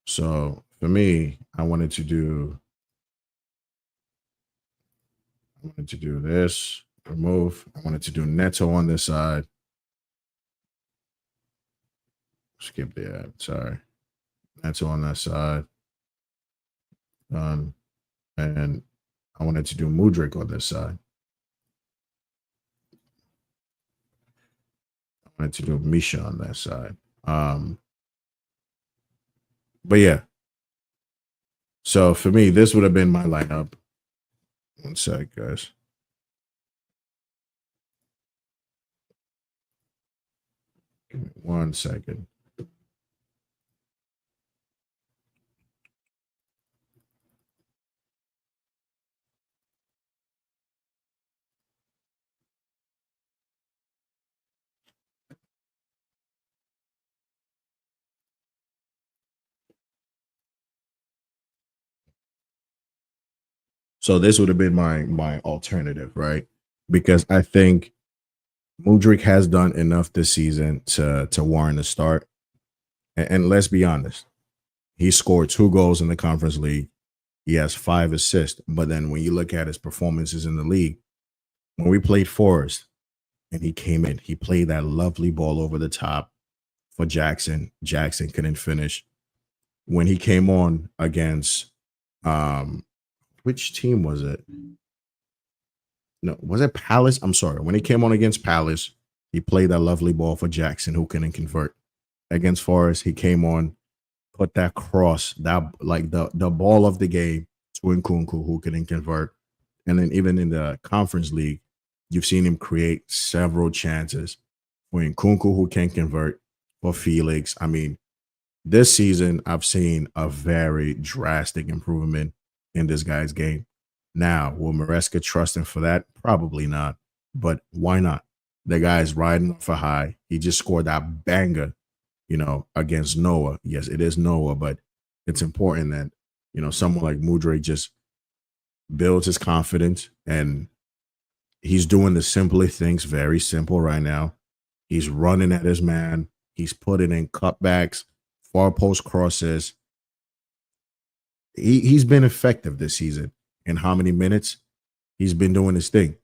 so for me, I wanted to do this, remove. I wanted to do Neto on this side. Skip the ad. Sorry. Neto on that side. Done. And I wanted to do Mudrik on this side. I wanted to do Misha on that side. But yeah. So for me, this would have been my lineup. One sec, guys. Give me 1 second. So this would have been my alternative, right? Because I think Mudryk has done enough this season to warrant a start. And let's be honest, he scored 2 goals in the Conference League. He has 5 assists. But then when you look at his performances in the league, when we played Forest and he came in, he played that lovely ball over the top for Jackson. Jackson couldn't finish. When he came on against um which team was it? No, was it Palace? I'm sorry. When he came on against Palace, he played that lovely ball for Jackson who couldn't convert. Against Forest, he came on, put that cross, that like the ball of the game to Nkunku who couldn't convert. And then even in the Conference League, you've seen him create several chances for Nkunku who can convert, for Felix. I mean, this season I've seen a very drastic improvement in this guy's game. Now, will Maresca trust him for that? Probably not. But why not? The guy's riding off a high. He just scored that banger, against Noah. Yes, it is Noah, but it's important that, someone like Mudryk just builds his confidence, and he's doing the simplest things, very simple right now. He's running at his man. He's putting in cutbacks, far post crosses. He's been effective this season. In how many minutes? He's been doing his thing.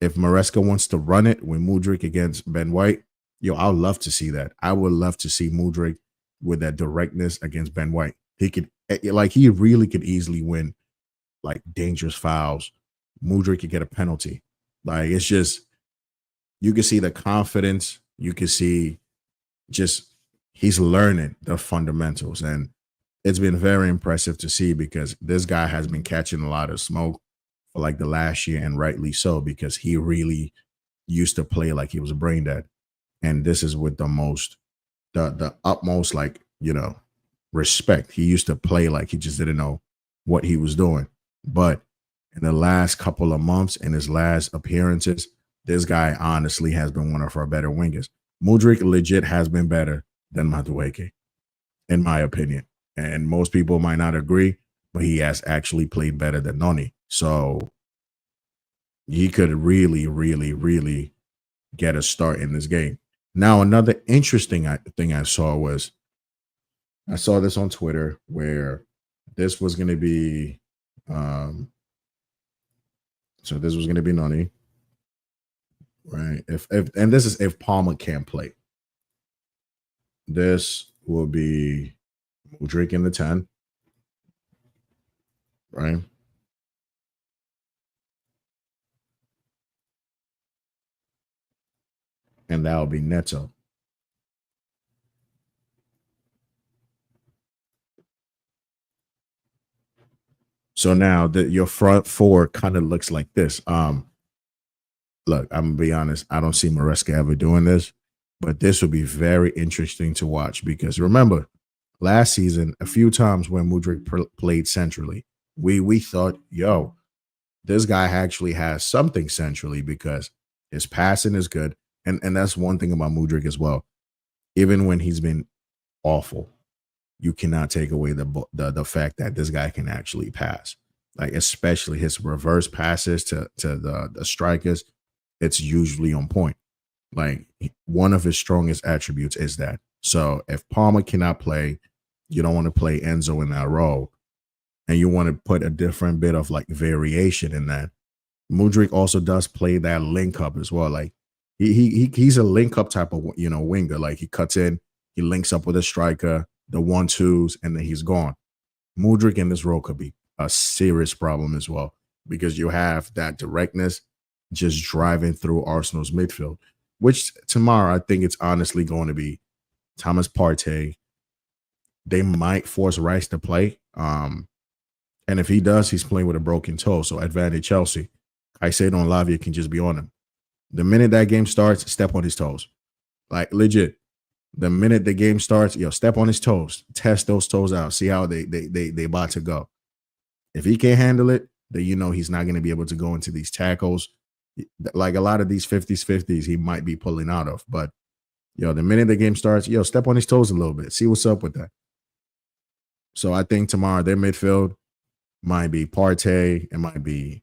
If Maresca wants to run it with Mudryk against Ben White, I'd love to see that. I would love to see Mudryk with that directness against Ben White. He really could easily win like dangerous fouls. Mudryk could get a penalty. Like, it's just, you can see the confidence. You can see just he's learning the fundamentals. And it's been very impressive to see because this guy has been catching a lot of smoke for like the last year, and rightly so, because he really used to play like he was brain dead. And this is with the utmost, like, respect. He used to play like he just didn't know what he was doing. But in the last couple of months, in his last appearances, this guy honestly has been one of our better wingers. Mudryk legit has been better than Madueke, in my opinion. And most people might not agree, but he has actually played better than Noni. So he could really, really, really get a start in this game. Now, another interesting thing I saw was, I saw this on Twitter where this was going to be, so this was going to be Noni, right? And this is if Palmer can't play. This will be Mudryk in the 10, right? And that'll be Neto. So now your front four kind of looks like this. Look, I'm gonna be honest. I don't see Maresca ever doing this, but this would be very interesting to watch because remember, last season, a few times when Mudryk played centrally, we thought, yo, this guy actually has something centrally because his passing is good, and that's one thing about Mudryk as well. Even when he's been awful, you cannot take away the fact that this guy can actually pass. Like, especially his reverse passes to the strikers, it's usually on point. Like, one of his strongest attributes is that. So if Palmer cannot play, you don't want to play Enzo in that role, and you want to put a different bit of like variation in that. Mudryk also does play that link up as well. Like, he's a link up type of winger. Like, he cuts in, he links up with a striker, the 1-2s, and then he's gone. Mudryk in this role could be a serious problem as well because you have that directness just driving through Arsenal's midfield, which tomorrow I think it's honestly going to be Thomas Partey. They might force Rice to play. And if he does, he's playing with a broken toe. So advantage Chelsea. Caicedo and Lavia can just be on him. The minute that game starts, step on his toes. Like, legit. The minute the game starts, step on his toes. Test those toes out. See how they about to go. If he can't handle it, then he's not going to be able to go into these tackles. Like, a lot of these 50s, he might be pulling out of. But, the minute the game starts, step on his toes a little bit. See what's up with that. So I think tomorrow, their midfield, Might be Partey. It might be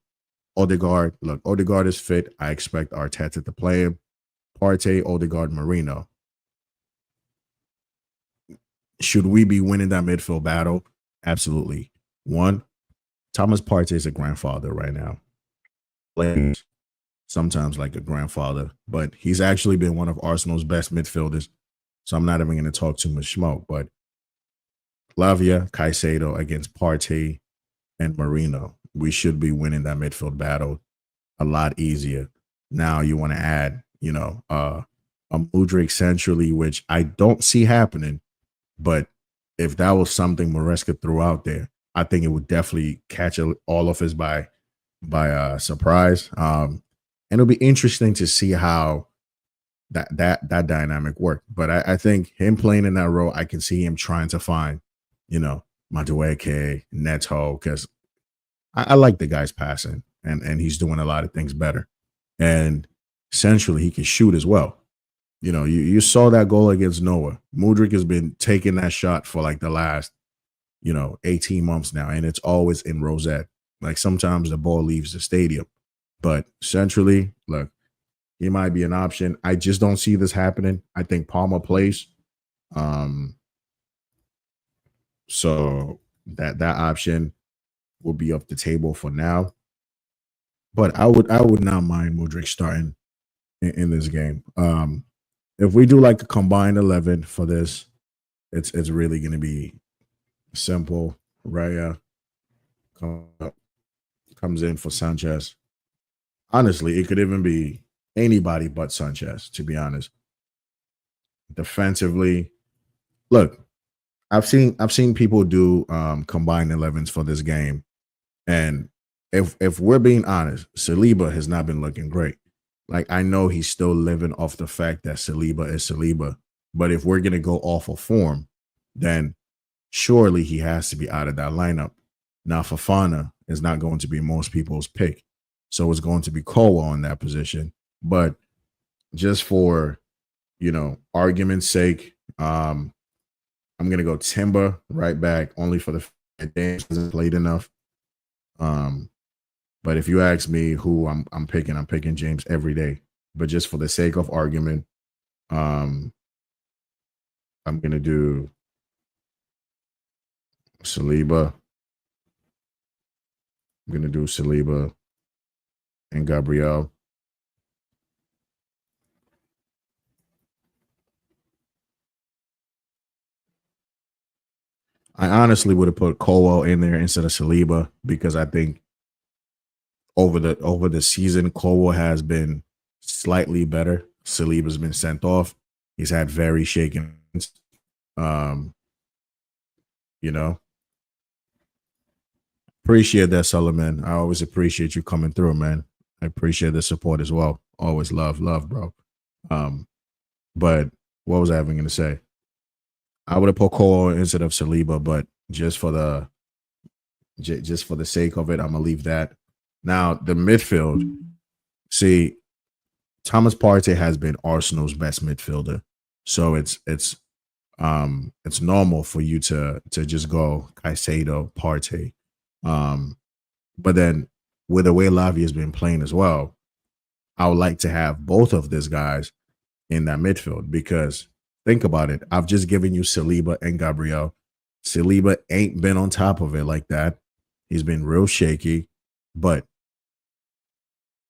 Odegaard. Look, Odegaard is fit. I expect Arteta to play him. Partey, Odegaard, Marino. Should we be winning that midfield battle? Absolutely. One, Thomas Partey is a grandfather right now. Plays sometimes like a grandfather, but he's actually been one of Arsenal's best midfielders. So I'm not even going to talk too much smoke. But Lavia, Caicedo against Partey and Marino. We should be winning that midfield battle a lot easier. Now you want to add, a Mudryk centrally, which I don't see happening. But if that was something Maresca threw out there, I think it would definitely catch all of us by surprise. And it'll be interesting to see how that dynamic worked. But I think him playing in that role, I can see him trying to find, Madueke, Neto, because I like the guy's passing and he's doing a lot of things better. And centrally, he can shoot as well. You saw that goal against Noah. Mudryk has been taking that shot for like the last, 18 months now, and it's always in rosette. Like sometimes the ball leaves the stadium. But centrally, look, he might be an option. I just don't see this happening. I think Palmer plays. So that option will be off the table for now. But I would not mind Mudryk starting in this game. If we do like a combined 11 for this, it's really going to be simple. Raya comes in for Sanchez. Honestly, it could even be anybody but Sanchez, to be honest. Defensively, look, I've seen people do combined 11s for this game, and if we're being honest, Saliba has not been looking great. Like I know he's still living off the fact that Saliba is Saliba, but if we're gonna go off of form, then surely he has to be out of that lineup. Now Fafana is not going to be most people's pick, so it's going to be Colwell in that position. But just for argument's sake, I'm gonna go Timber right back, only for the James hasn't played enough. But if you ask me who I'm picking James every day. But just for the sake of argument, I'm gonna do Saliba. I'm gonna do Saliba and Gabriel. I honestly would have put Colwell in there instead of Saliba because I think over the season, Colwell has been slightly better. Saliba's been sent off. He's had very shaken. Um, you know, appreciate that, Solomon. I always appreciate you coming through, man. I appreciate the support as well. Always love, bro. Um, but what was I even gonna say? I would have put Cole instead of Saliba, but just for the sake of it, I'm gonna leave that. Now the midfield. See, Thomas Partey has been Arsenal's best midfielder, so it's normal for you to just go Caicedo, Partey. But then with the way Lavi has been playing as well, I would like to have both of these guys in that midfield because think about it. I've just given you Saliba and Gabriel. Saliba ain't been on top of it like that. He's been real shaky, but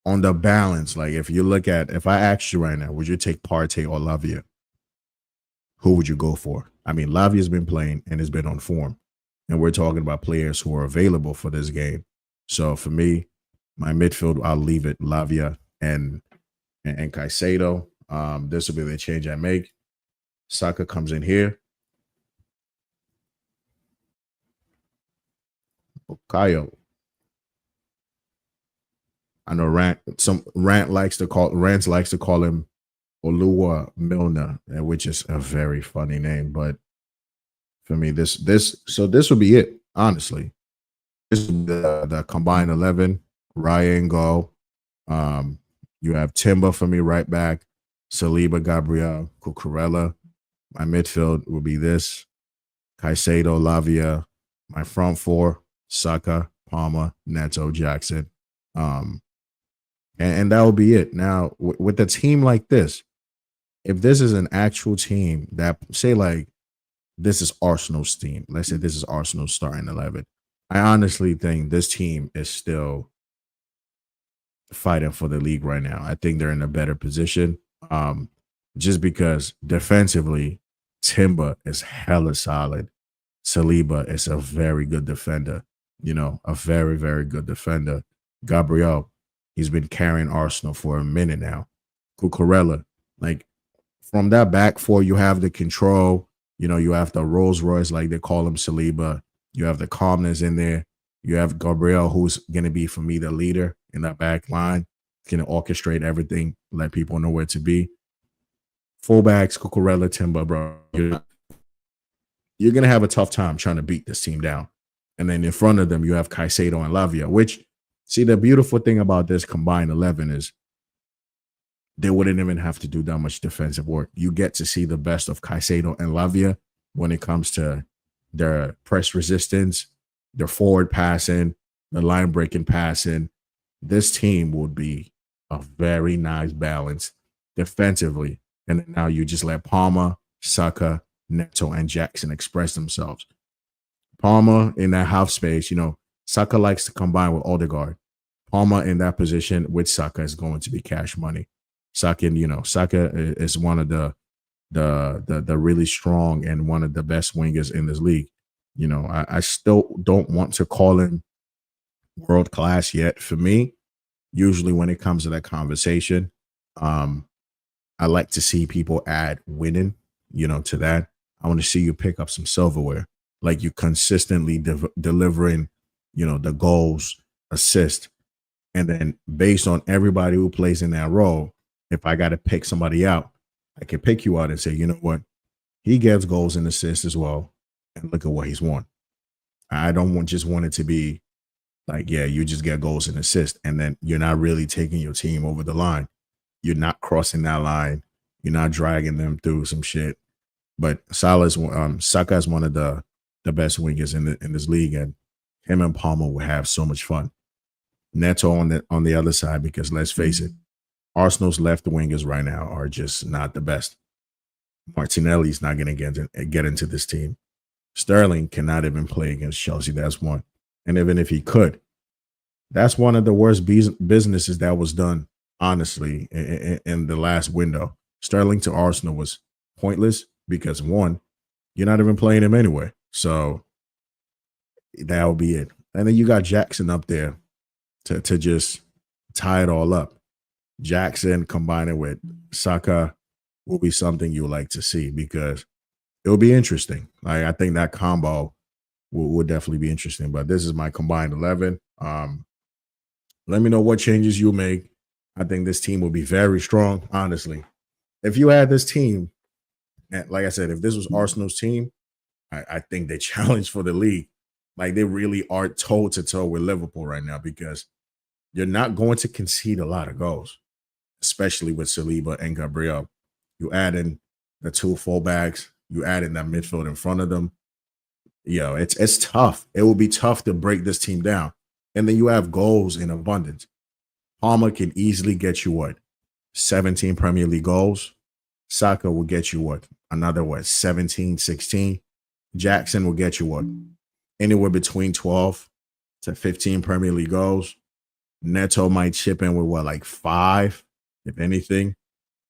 on the balance, like if I asked you right now, would you take Partey or Lavia? Who would you go for? I mean, Lavia's been playing and has been on form. And we're talking about players who are available for this game. So for me, my midfield, I'll leave it Lavia and Caicedo. This will be the change I make. Saka comes in here. Bukayo. I know Rant likes to call him Oluwa Milner, which is a very funny name. But for me, this will be it. Honestly, this is the combined 11. Ryan go. You have Timber for me right back. Saliba, Gabriel, Cucurella. My midfield will be this: Caicedo, Lavia. My front four: Saka, Palmer, Neto, Jackson. Um, and that will be it. Now, with a team like this, if this is an actual team that, say, like, this is Arsenal's team, let's say this is Arsenal's starting 11, I honestly think this team is still fighting for the league right now. I think they're in a better position. Um, just because defensively, Timber is hella solid. Saliba is a very good defender, a very, very good defender. Gabriel, he's been carrying Arsenal for a minute now. Cucurella, like, from that back four, you have the control, you have the Rolls Royce, like they call him Saliba. You have the calmness in there. You have Gabriel, who's going to be, for me, the leader in that back line, going to orchestrate everything, let people know where to be. Fullbacks, Cucurella, Timber, bro. You're going to have a tough time trying to beat this team down. And then in front of them, you have Caicedo and Lavia, which, see, the beautiful thing about this combined 11 is they wouldn't even have to do that much defensive work. You get to see the best of Caicedo and Lavia when it comes to their press resistance, their forward passing, the line breaking passing. This team would be a very nice balance defensively. And then now you just let Palmer, Saka, Neto, and Jackson express themselves. Palmer in that half space, Saka likes to combine with Odegaard. Palmer in that position with Saka is going to be cash money. Saka is one of the really strong and one of the best wingers in this league. I still don't want to call him world class yet. For me, usually when it comes to that conversation, I like to see people add winning, to that. I want to see you pick up some silverware, like you consistently delivering, the goals, assist, and then based on everybody who plays in that role, if I got to pick somebody out, I can pick you out and say, you know what, he gets goals and assists as well, and look at what he's won. I don't just want it to be like, yeah, you just get goals and assists, and then you're not really taking your team over the line. You're not crossing that line. You're not dragging them through some shit. But Saka is one of the best wingers in this league, and him and Palmer will have so much fun. Neto on the other side, because let's face it, Arsenal's left wingers right now are just not the best. Martinelli's not going to get into this team. Sterling cannot even play against Chelsea. That's one. And even if he could, that's one of the worst businesses that was done, honestly, in the last window. Sterling to Arsenal was pointless because, one, you're not even playing him anyway. So that will be it. And then you got Jackson up there to just tie it all up. Jackson combining with Saka will be something you would like to see because it will be interesting. I think that combo will definitely be interesting. But this is my combined 11. Let me know what changes you make. I think this team will be very strong, honestly. If you had this team, and like I said, if this was Arsenal's team, I think they challenge for the league. Like, they really are toe-to-toe with Liverpool right now because you're not going to concede a lot of goals, especially with Saliba and Gabriel. You add in the two fullbacks, you add in that midfield in front of them. It's tough. It will be tough to break this team down. And then you have goals in abundance. Palmer can easily get you 17 Premier League goals. Saka will get you another 17, 16. Jackson will get you anywhere between 12 to 15 Premier League goals. Neto might chip in with like 5, if anything.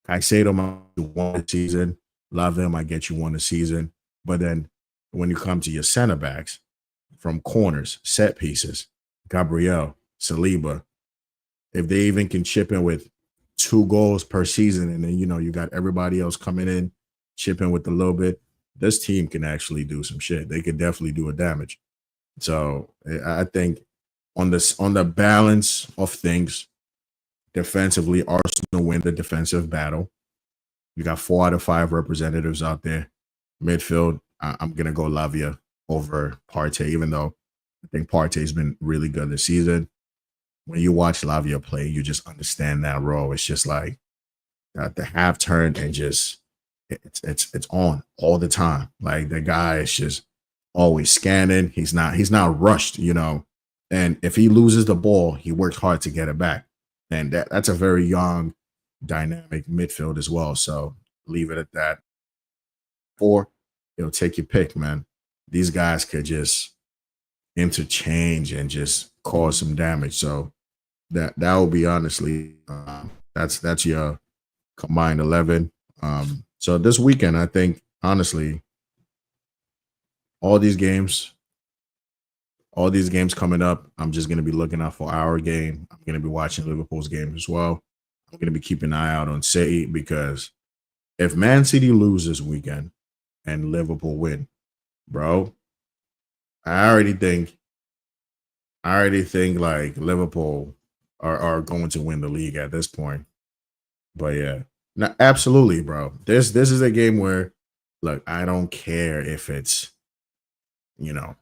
Caicedo might do 1 a season. Lavia might get you 1 a season. But then when you come to your center backs, from corners, set pieces, Gabriel, Saliba, if they even can chip in with 2 goals per season, and then you got everybody else coming in, chipping with a little bit, this team can actually do some shit. They could definitely do a damage. So I think on the balance of things, defensively, Arsenal win the defensive battle. You got 4 out of 5 representatives out there. Midfield, I'm gonna go Lavia over Partey, even though I think Partey's been really good this season. When you watch Lavia play, you just understand that role. It's just like the half turn and just it's on all the time. Like, the guy is just always scanning. He's not rushed. And if he loses the ball, he works hard to get it back. And that's a very young, dynamic midfield as well. So leave it at that. Four, take your pick, man. These guys could just interchange and just cause some damage. So that will be honestly that's your combined 11. So this weekend, I think honestly, all these games, all these games coming up, I'm just gonna be looking out for our game. I'm gonna be watching Liverpool's game as well. I'm gonna be keeping an eye out on City because if Man City lose this weekend and Liverpool win, bro, I already think like Liverpool are going to win the league at this point. But yeah, no, absolutely, bro. This is a game where look, I don't care if it's you know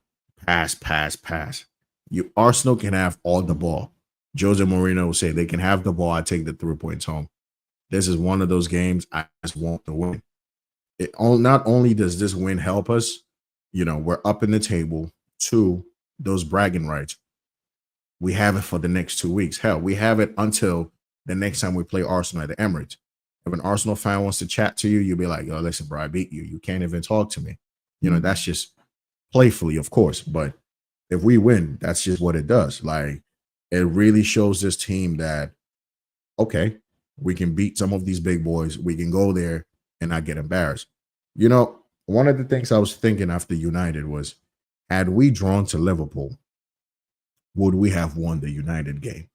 pass, pass, pass. You Arsenal can have all the ball. Jose Mourinho will say they can have the ball. I take the 3 points home. This is one of those games I just want to win. Not only does this win help us, we're up in the table. Two, those bragging rights. We have it for the next 2 weeks. Hell, we have it until the next time we play Arsenal at the Emirates. If an Arsenal fan wants to chat to you, you'll be like, "Yo, listen, bro, I beat you. You can't even talk to me." That's just playfully, of course. But if we win, that's just what it does. Like, it really shows this team that, okay, we can beat some of these big boys. We can go there and not get embarrassed. One of the things I was thinking after United was, had we drawn to Liverpool, would we have won the United game?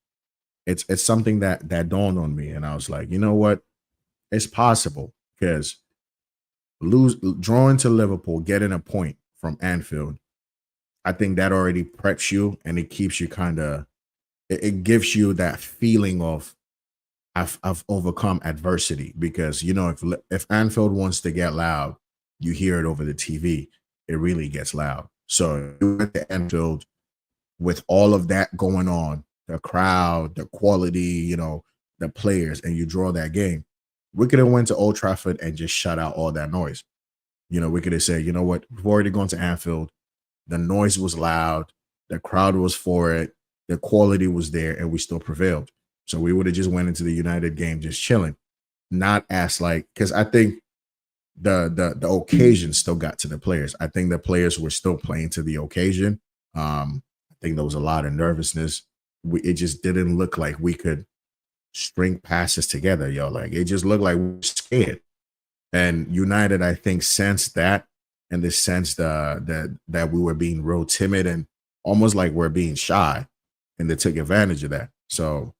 It's something that dawned on me, and I was like, you know what? It's possible because drawing to Liverpool, getting a point from Anfield, I think that already preps you and it keeps you kind of it gives you that feeling of I've overcome adversity because if Anfield wants to get loud, you hear it over the TV. It really gets loud. So you went to Anfield with all of that going on, the crowd, the quality, the players, and you draw that game. We could have went to Old Trafford and just shut out all that noise. We could have said, you know what, we've already gone to Anfield. The noise was loud, the crowd was for it, the quality was there, and we still prevailed. So we would have just went into the United game just chilling, not as because I think the occasion still got to the players. I think the players were still playing to the occasion. I think there was a lot of nervousness. It just didn't look like we could string passes together, yo. Like it just looked like we were scared. And United, I think, sensed that and the sense that we were being real timid and almost like we're being shy, and they took advantage of that. So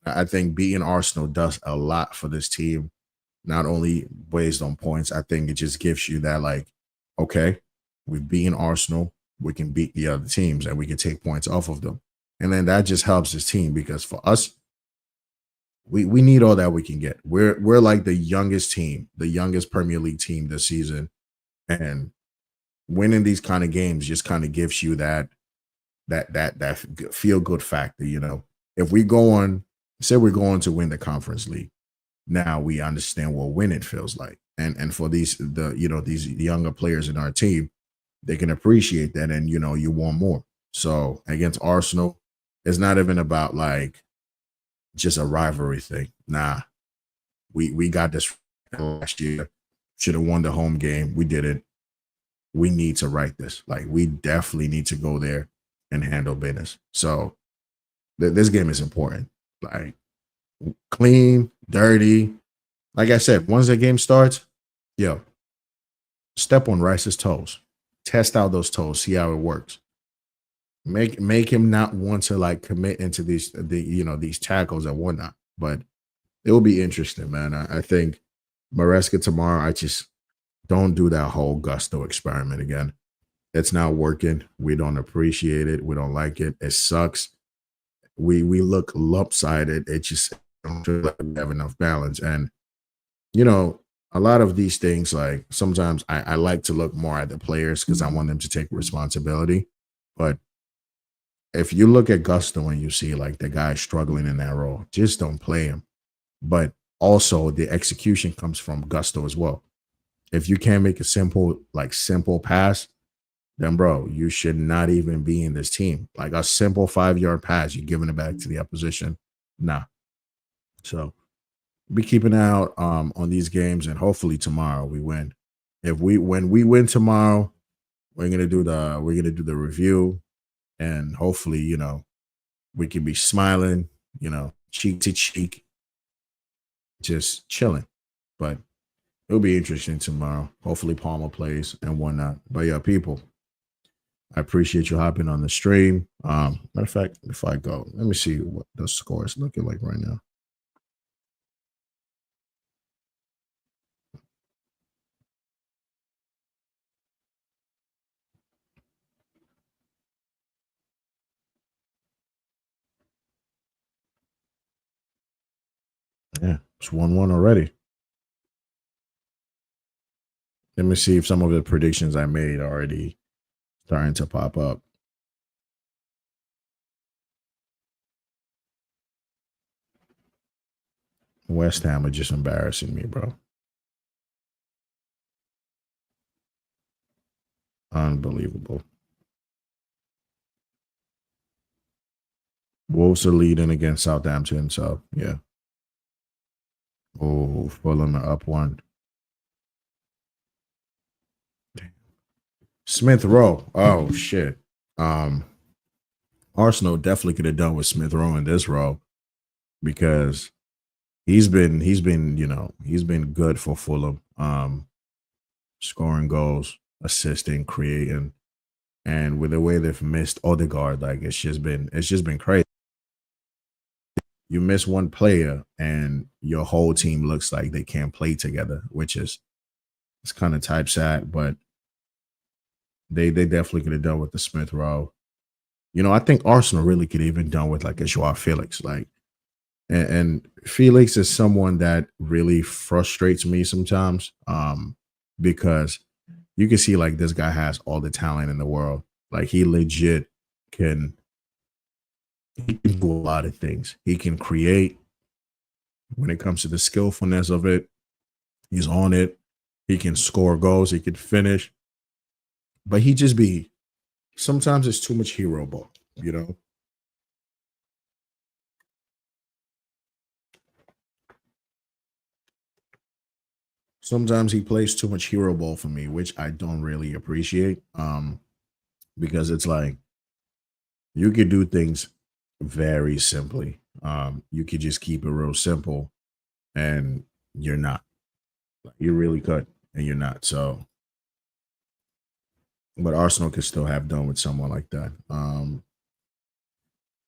I think beating Arsenal does a lot for this team, not only based on points. I think it just gives you that, like, okay, we've beaten Arsenal, we can beat the other teams and we can take points off of them. And then that just helps this team because for us, we need all that we can get. We're like the youngest team, the youngest Premier League team this season. And winning these kind of games just kind of gives you that feel good factor. If we go on, say we're going to win the Conference League, now we understand what winning feels like. And for these younger players in our team, they can appreciate that, and you want more. So against Arsenal, it's not even about like just a rivalry thing. Nah, we got this last year. Should have won the home game. We didn't. We need to right this. Like, we definitely need to go there and handle business. So this game is important. Like, clean, dirty. Like I said, once the game starts, step on Rice's toes. Test out those toes. See how it works. Make him not want to like commit into these tackles and whatnot. But it will be interesting, man. I think Maresca tomorrow, I just don't do that whole Gusto experiment again. It's not working. We don't appreciate it. We don't like it. It sucks. We look lopsided. It just don't feel like we have enough balance. And a lot of these things, like sometimes I like to look more at the players because I want them to take responsibility. But if you look at Gusto and you see like the guy struggling in that role, just don't play him. But also the execution comes from Gusto as well. If you can't make a simple pass, then bro, you should not even be in this team. Like a simple 5 yard pass, you're giving it back to the opposition. Nah. So be keeping out on these games, and hopefully tomorrow we win. If we when we win tomorrow, we're gonna do the review, and hopefully, we can be smiling, cheek to cheek, just chilling. But it'll be interesting tomorrow. Hopefully Palmer plays and whatnot. But yeah, people, I appreciate you hopping on the stream. Matter of fact, if I go, let me see what the score is looking like right now. Yeah, it's 1-1 already. Let me see if some of the predictions I made are already starting to pop up. West Ham are just embarrassing me, bro. Unbelievable. Wolves are leading against Southampton, so yeah. Oh, Fulham are up one. Smith Rowe. Oh shit. Um, Arsenal definitely could have done with Smith Rowe in this role because he's been good for Fulham. Scoring goals, assisting, creating, and with the way they've missed Odegaard, like it's just been crazy. You miss one player and your whole team looks like they can't play together, which is it's kind of typeset, but they definitely could have done with the Smith Rowe. I think Arsenal really could even done with like a Joao Felix. Like and Felix is someone that really frustrates me sometimes. Because you can see like this guy has all the talent in the world. Like he legit can he can do a lot of things. He can create when it comes to the skillfulness of it. He's on it. He can score goals. He can finish. But he just be sometimes it's too much hero ball, you know? Sometimes he plays too much hero ball for me, which I don't really appreciate. Because it's like you could do things very simply. You could just keep it real simple and you're not. Like, you really could, and you're not. So but Arsenal could still have done with someone like that.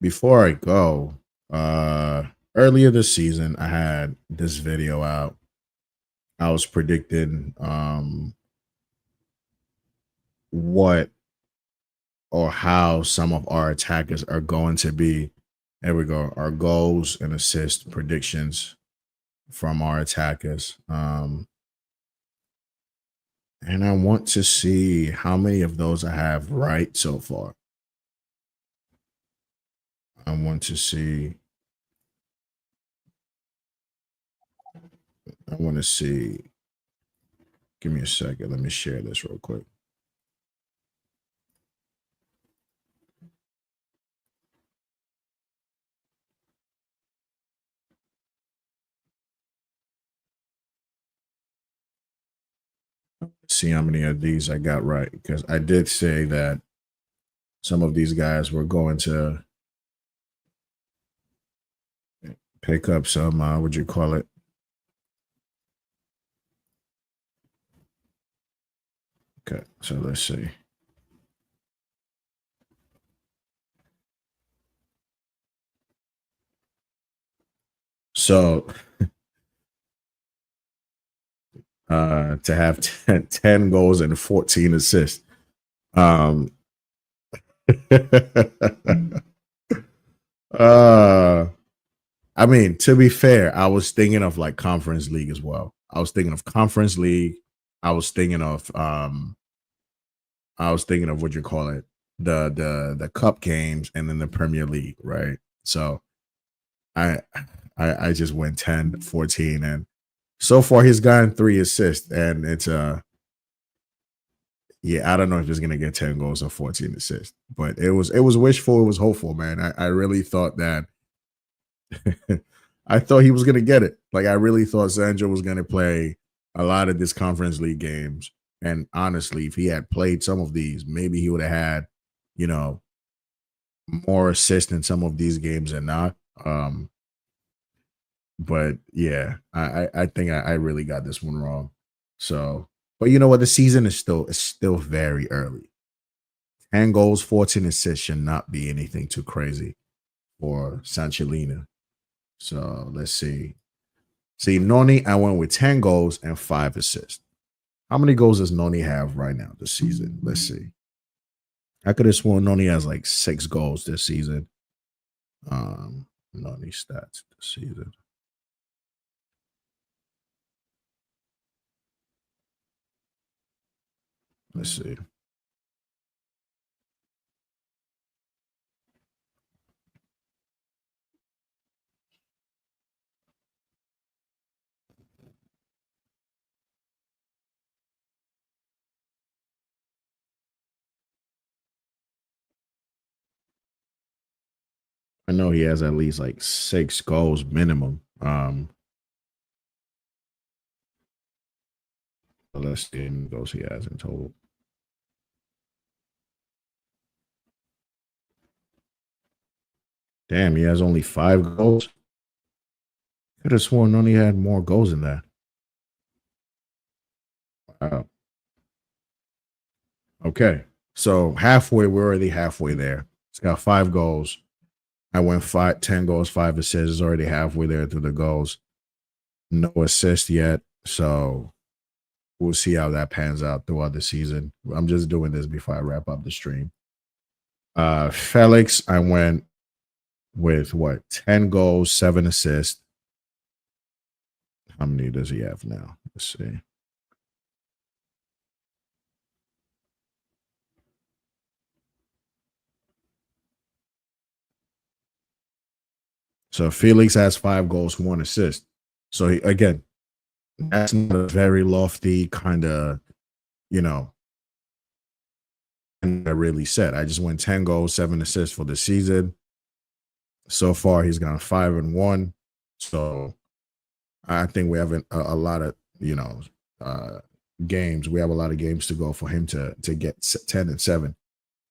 Before I go, uh earlier this season I had this video out. I was predicting what or how some of our attackers are going to be. There we go. Our goals and assist predictions from our attackers. And I want to see how many of those I have right so far. I want to see. I want to see. Give me a second. Let me share this real quick. See how many of these I got right because I did say that some of these guys were going to pick up some. What you call it? Okay, so let's see. So to have 10 goals and 14 assists. Um, uh, I mean, to be fair, I was thinking of like conference league as well. I was thinking of conference league. I was thinking of what you call it, the cup games and then the Premier League, right? So I I just went 10, 14, and so far he's gotten 3 assists, and it's Yeah, I don't know if he's gonna get 10 goals or 14 assists, but it was wishful, it was hopeful, man. I really thought that I thought he was gonna get it. Like I really thought Sancho was gonna play a lot of this conference league games. And honestly, if he had played some of these, maybe he would have had, you know, more assists in some of these games and not. But yeah, I think I really got this one wrong. So, but you know what? The season is still very early. 10 goals, 14 assists should not be anything too crazy for Sanchelina. So let's see. See, Noni, I went with 10 goals and 5 assists. How many goals does Noni have right now this season? Let's see. I could have sworn Noni has like 6 goals this season. Noni stats this season. Let's see. I know he has at least like 6 goals minimum. Let's see how many goals he has in total. Damn, he has only 5 goals. Could have sworn Noni had more goals than that. Wow. Okay. So halfway, we're already halfway there. It's got 5 goals. I went 10 goals, 5 assists. It's already halfway there through the goals. No assist yet. So we'll see how that pans out throughout the season. I'm just doing this before I wrap up the stream. Felix, I went with what? 10 goals, 7 assists. How many does he have now? Let's see. So Felix has 5 goals, 1 assist. So again, that's not a very lofty kind of, you know, I really said. I just went 10 goals, 7 assists for the season. So far, he's gone 5-1. So I think we have a lot of, uh, games. We have a lot of games to go for him to get 10-7.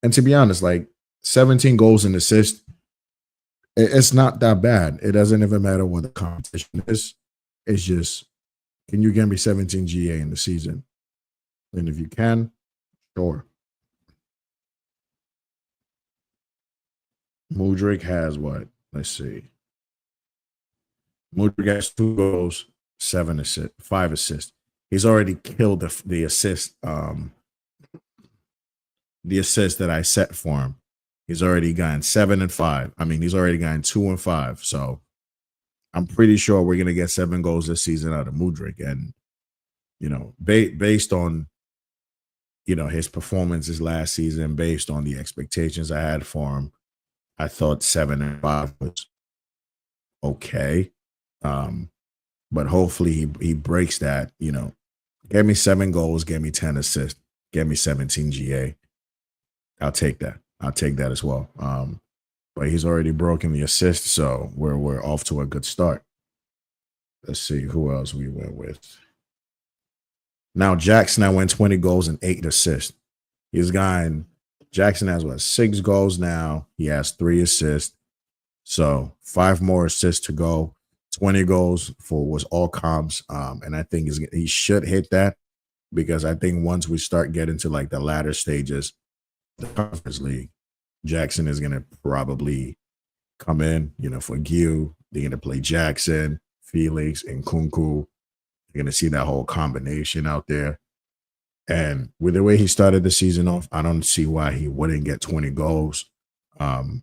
And to be honest, like 17 goals and assists, it's not that bad. It doesn't even matter what the competition is. It's just, can you get me 17 GA in the season? And if you can, sure. Mudrick has what? Let's see. Mudrick has 2 goals, 7 assists, 5 assists. He's already killed the assist that I set for him. He's already gotten 7 and 5. I mean, he's already gotten 2 and 5. So I'm pretty sure we're gonna get 7 goals this season out of Mudrick. And based on his performances last season, based on the expectations I had for him, I thought 7 and 5 was okay. But hopefully he breaks that. Get me 7 goals, get me 10 assists, get me 17 GA. I'll take that. I'll take that as well. But he's already broken the assist, so we're off to a good start. Let's see who else we went with. Now Jackson, I went 20 goals and 8 assists. Jackson has what, 6 goals now. He has 3 assists. So 5 more assists to go. 20 goals was all comps. And I think he should hit that, because I think once we start getting to like the latter stages, the conference league, Jackson is gonna probably come in, for Gil. They're gonna play Jackson, Felix, and Kunku. You're gonna see that whole combination out there. And with the way he started the season off, I don't see why he wouldn't get 20 goals. And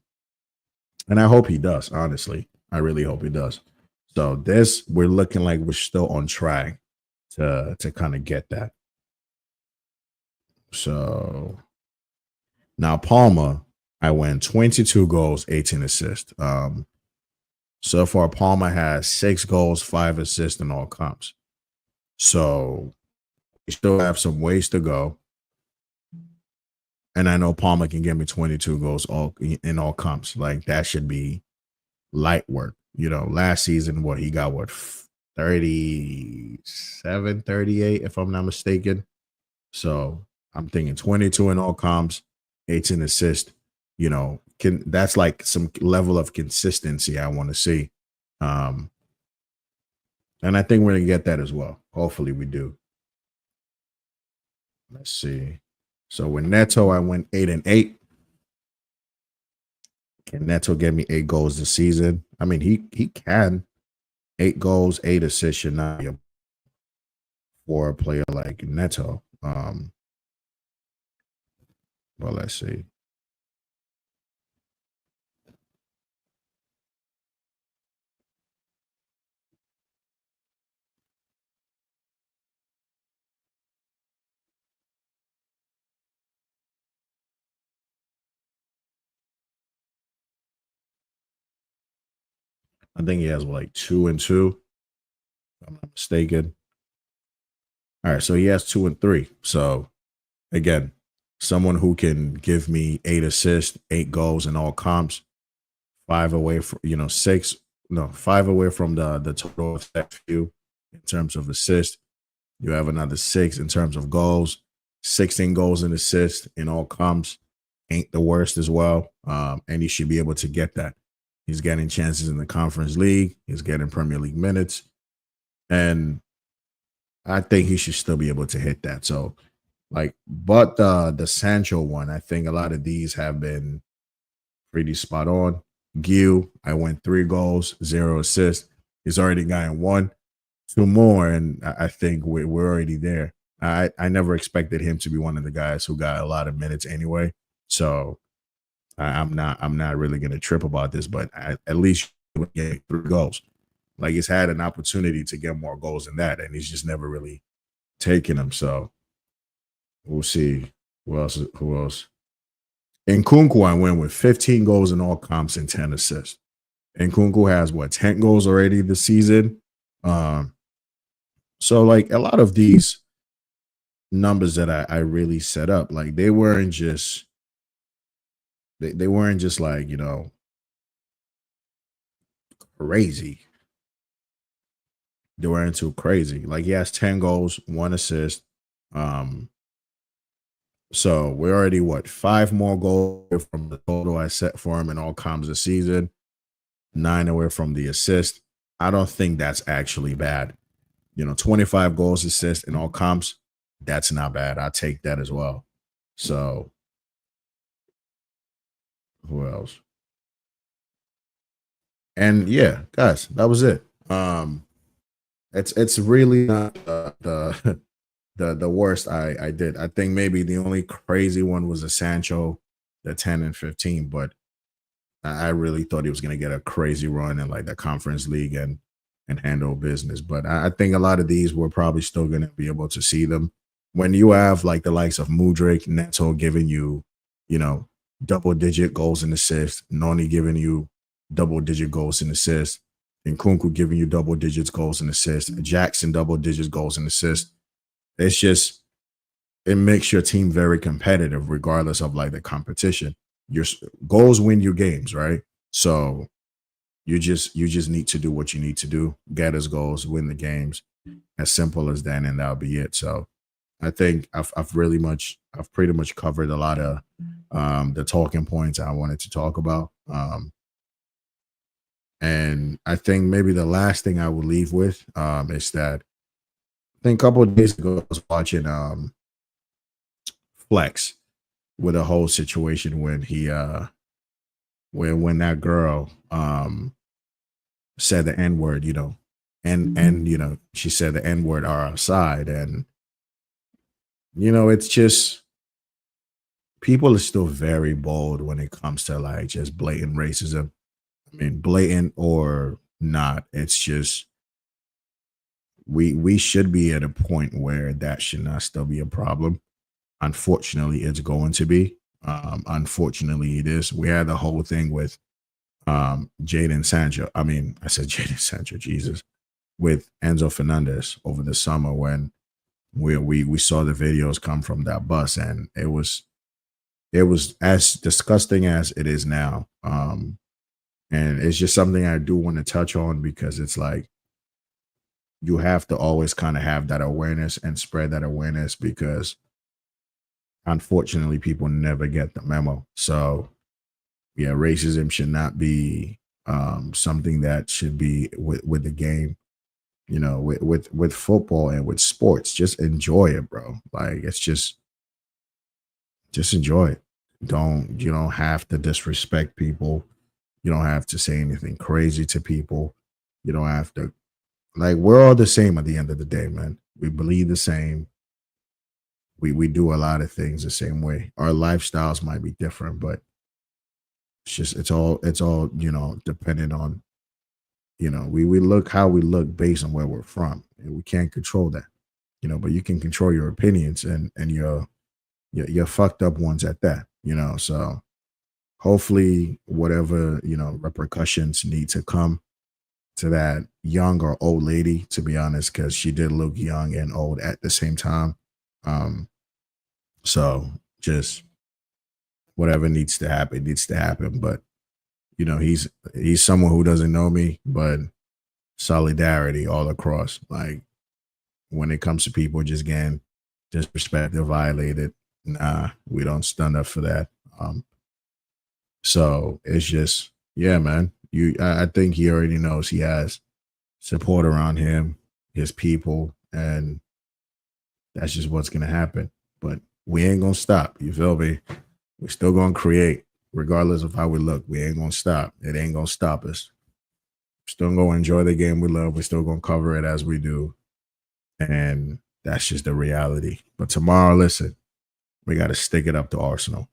I hope he does, honestly. I really hope he does. So we're looking like we're still on track to kind of get that. So now Palmer, I went 22 goals, 18 assists. So far, Palmer has 6 goals, 5 assists in all comps. So we still have some ways to go. And I know Palmer can give me 22 goals all in all comps. Like that should be light work. Last season, what he got, what, 37, 38, if I'm not mistaken. So I'm thinking 22 in all comps, 18 assists. Can that's like some level of consistency I want to see. Um, and I think we're gonna get that as well. Hopefully we do. Let's see. So with Neto, I went 8-8. Can Neto get me 8 goals this season? I mean, he can. 8 goals, 8 assists should not be for a player like Neto. Well, let's see. I think he has like 2-2, if I'm not mistaken. All right, so he has 2-3. So again, someone who can give me 8 assists, 8 goals in all comps, five away from six, no, five away from the total effect view in terms of assists. You have another 6 in terms of goals, 16 goals and assists in all comps. Ain't the worst as well. And he should be able to get that. He's getting chances in the Conference League. He's getting Premier League minutes. And I think he should still be able to hit that. So, but the Sancho one, I think a lot of these have been pretty spot on. Gil, I went 3 goals, 0 assists. He's already gotten 1, 2 more, and I think we're already there. I never expected him to be one of the guys who got a lot of minutes anyway. So I'm not really gonna trip about this, but at least get 3 goals. Like he's had an opportunity to get more goals than that, and he's just never really taken them. So we'll see who else. Nkunku, I went with 15 goals in all comps and 10 assists. Nkunku has what, 10 goals already this season. So like a lot of these numbers that I really set up, like they weren't just like, crazy. They weren't too crazy. Like he has 10 goals, 1 assist. Um, so we're already what, 5 more goals from the total I set for him in all comps this season, 9 away from the assist. I don't think that's actually bad. 25 goals, assists in all comps. That's not bad. I take that as well. So who else? And yeah, guys, that was it. It's really not the the worst I did. I think maybe the only crazy one was a Sancho, the 10 and 15, but I really thought he was going to get a crazy run in like the Conference League and handle business. But I think a lot of these we're probably still going to be able to see them when you have like the likes of Mudryk, Neto giving you, you know, double-digit goals and assists, Noni giving you double-digit goals and assists, and Kunku giving you double digits goals and assists, Jackson double digits goals and assists. It's just it makes your team very competitive regardless of like the competition. Your goals win you games, right? So you just need to do what you need to do, get us goals, win the games, as simple as that, and that'll be it. So I think I've pretty much covered a lot of the talking points I wanted to talk about. And I think maybe the last thing I would leave with is that I think a couple of days ago I was watching Flex with a whole situation when he when that girl said the N word, and she said the N word are outside, and it's just people are still very bold when it comes to like just blatant racism. I mean, blatant or not, it's just we should be at a point where that should not still be a problem. Unfortunately, it's going to be. Unfortunately, it is. We had the whole thing with Jaden Sancho. I mean, I said Jaden Sancho, Jesus, with Enzo Fernandez over the summer when we saw the videos come from that bus, and it was it was as disgusting as it is now. And it's just something I do want to touch on because it's like you have to always kind of have that awareness and spread that awareness because unfortunately people never get the memo. So yeah, racism should not be something that should be with the game. You know, with football and with sports, just enjoy it, bro. Like it's just enjoy it. You don't have to disrespect people. You don't have to say anything crazy to people. You don't have to, like, we're all the same at the end of the day, man. We believe the same. We do a lot of things the same way. Our lifestyles might be different, but it's all, dependent on, we look how we look based on where we're from. And we can't control that, but you can control your opinions and your fucked up ones at that, So hopefully whatever, repercussions need to come to that young or old lady, to be honest, because she did look young and old at the same time. Um, so just whatever needs to happen. But he's someone who doesn't know me, but solidarity all across. Like when it comes to people just getting disrespected, violated, nah, we don't stand up for that. So it's just, yeah, man. I think he already knows he has support around him, his people, and that's just what's gonna happen. But we ain't gonna stop. You feel me? We're still gonna create, regardless of how we look. We ain't gonna stop. It ain't gonna stop us. Still gonna enjoy the game we love. We're still gonna cover it as we do, and that's just the reality. But tomorrow, listen, we got to stick it up to Arsenal.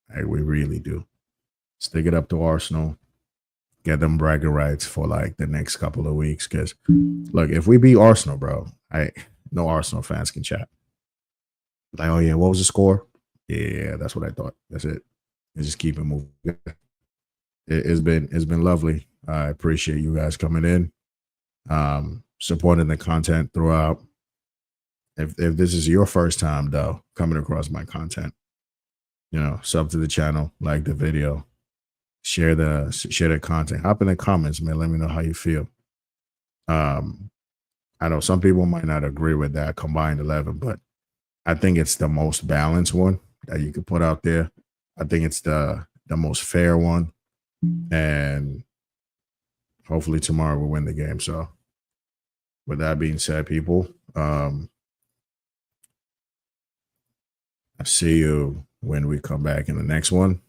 Like, we really do. Stick it up to Arsenal. Get them bragging rights for like the next couple of weeks. Because look, if we beat Arsenal, bro, I no Arsenal fans can chat. Like, oh yeah, what was the score? Yeah, that's what I thought. That's it. And just keep it moving. It's been lovely. I appreciate you guys coming in, supporting the content throughout. If this is your first time though coming across my content, sub to the channel, like the video, share the content, hop in the comments, man. Let me know how you feel. I know some people might not agree with that combined 11, but I think it's the most balanced one that you could put out there. I think it's the most fair one, and hopefully tomorrow we'll win the game. So with that being said, people, I see you when we come back in the next one.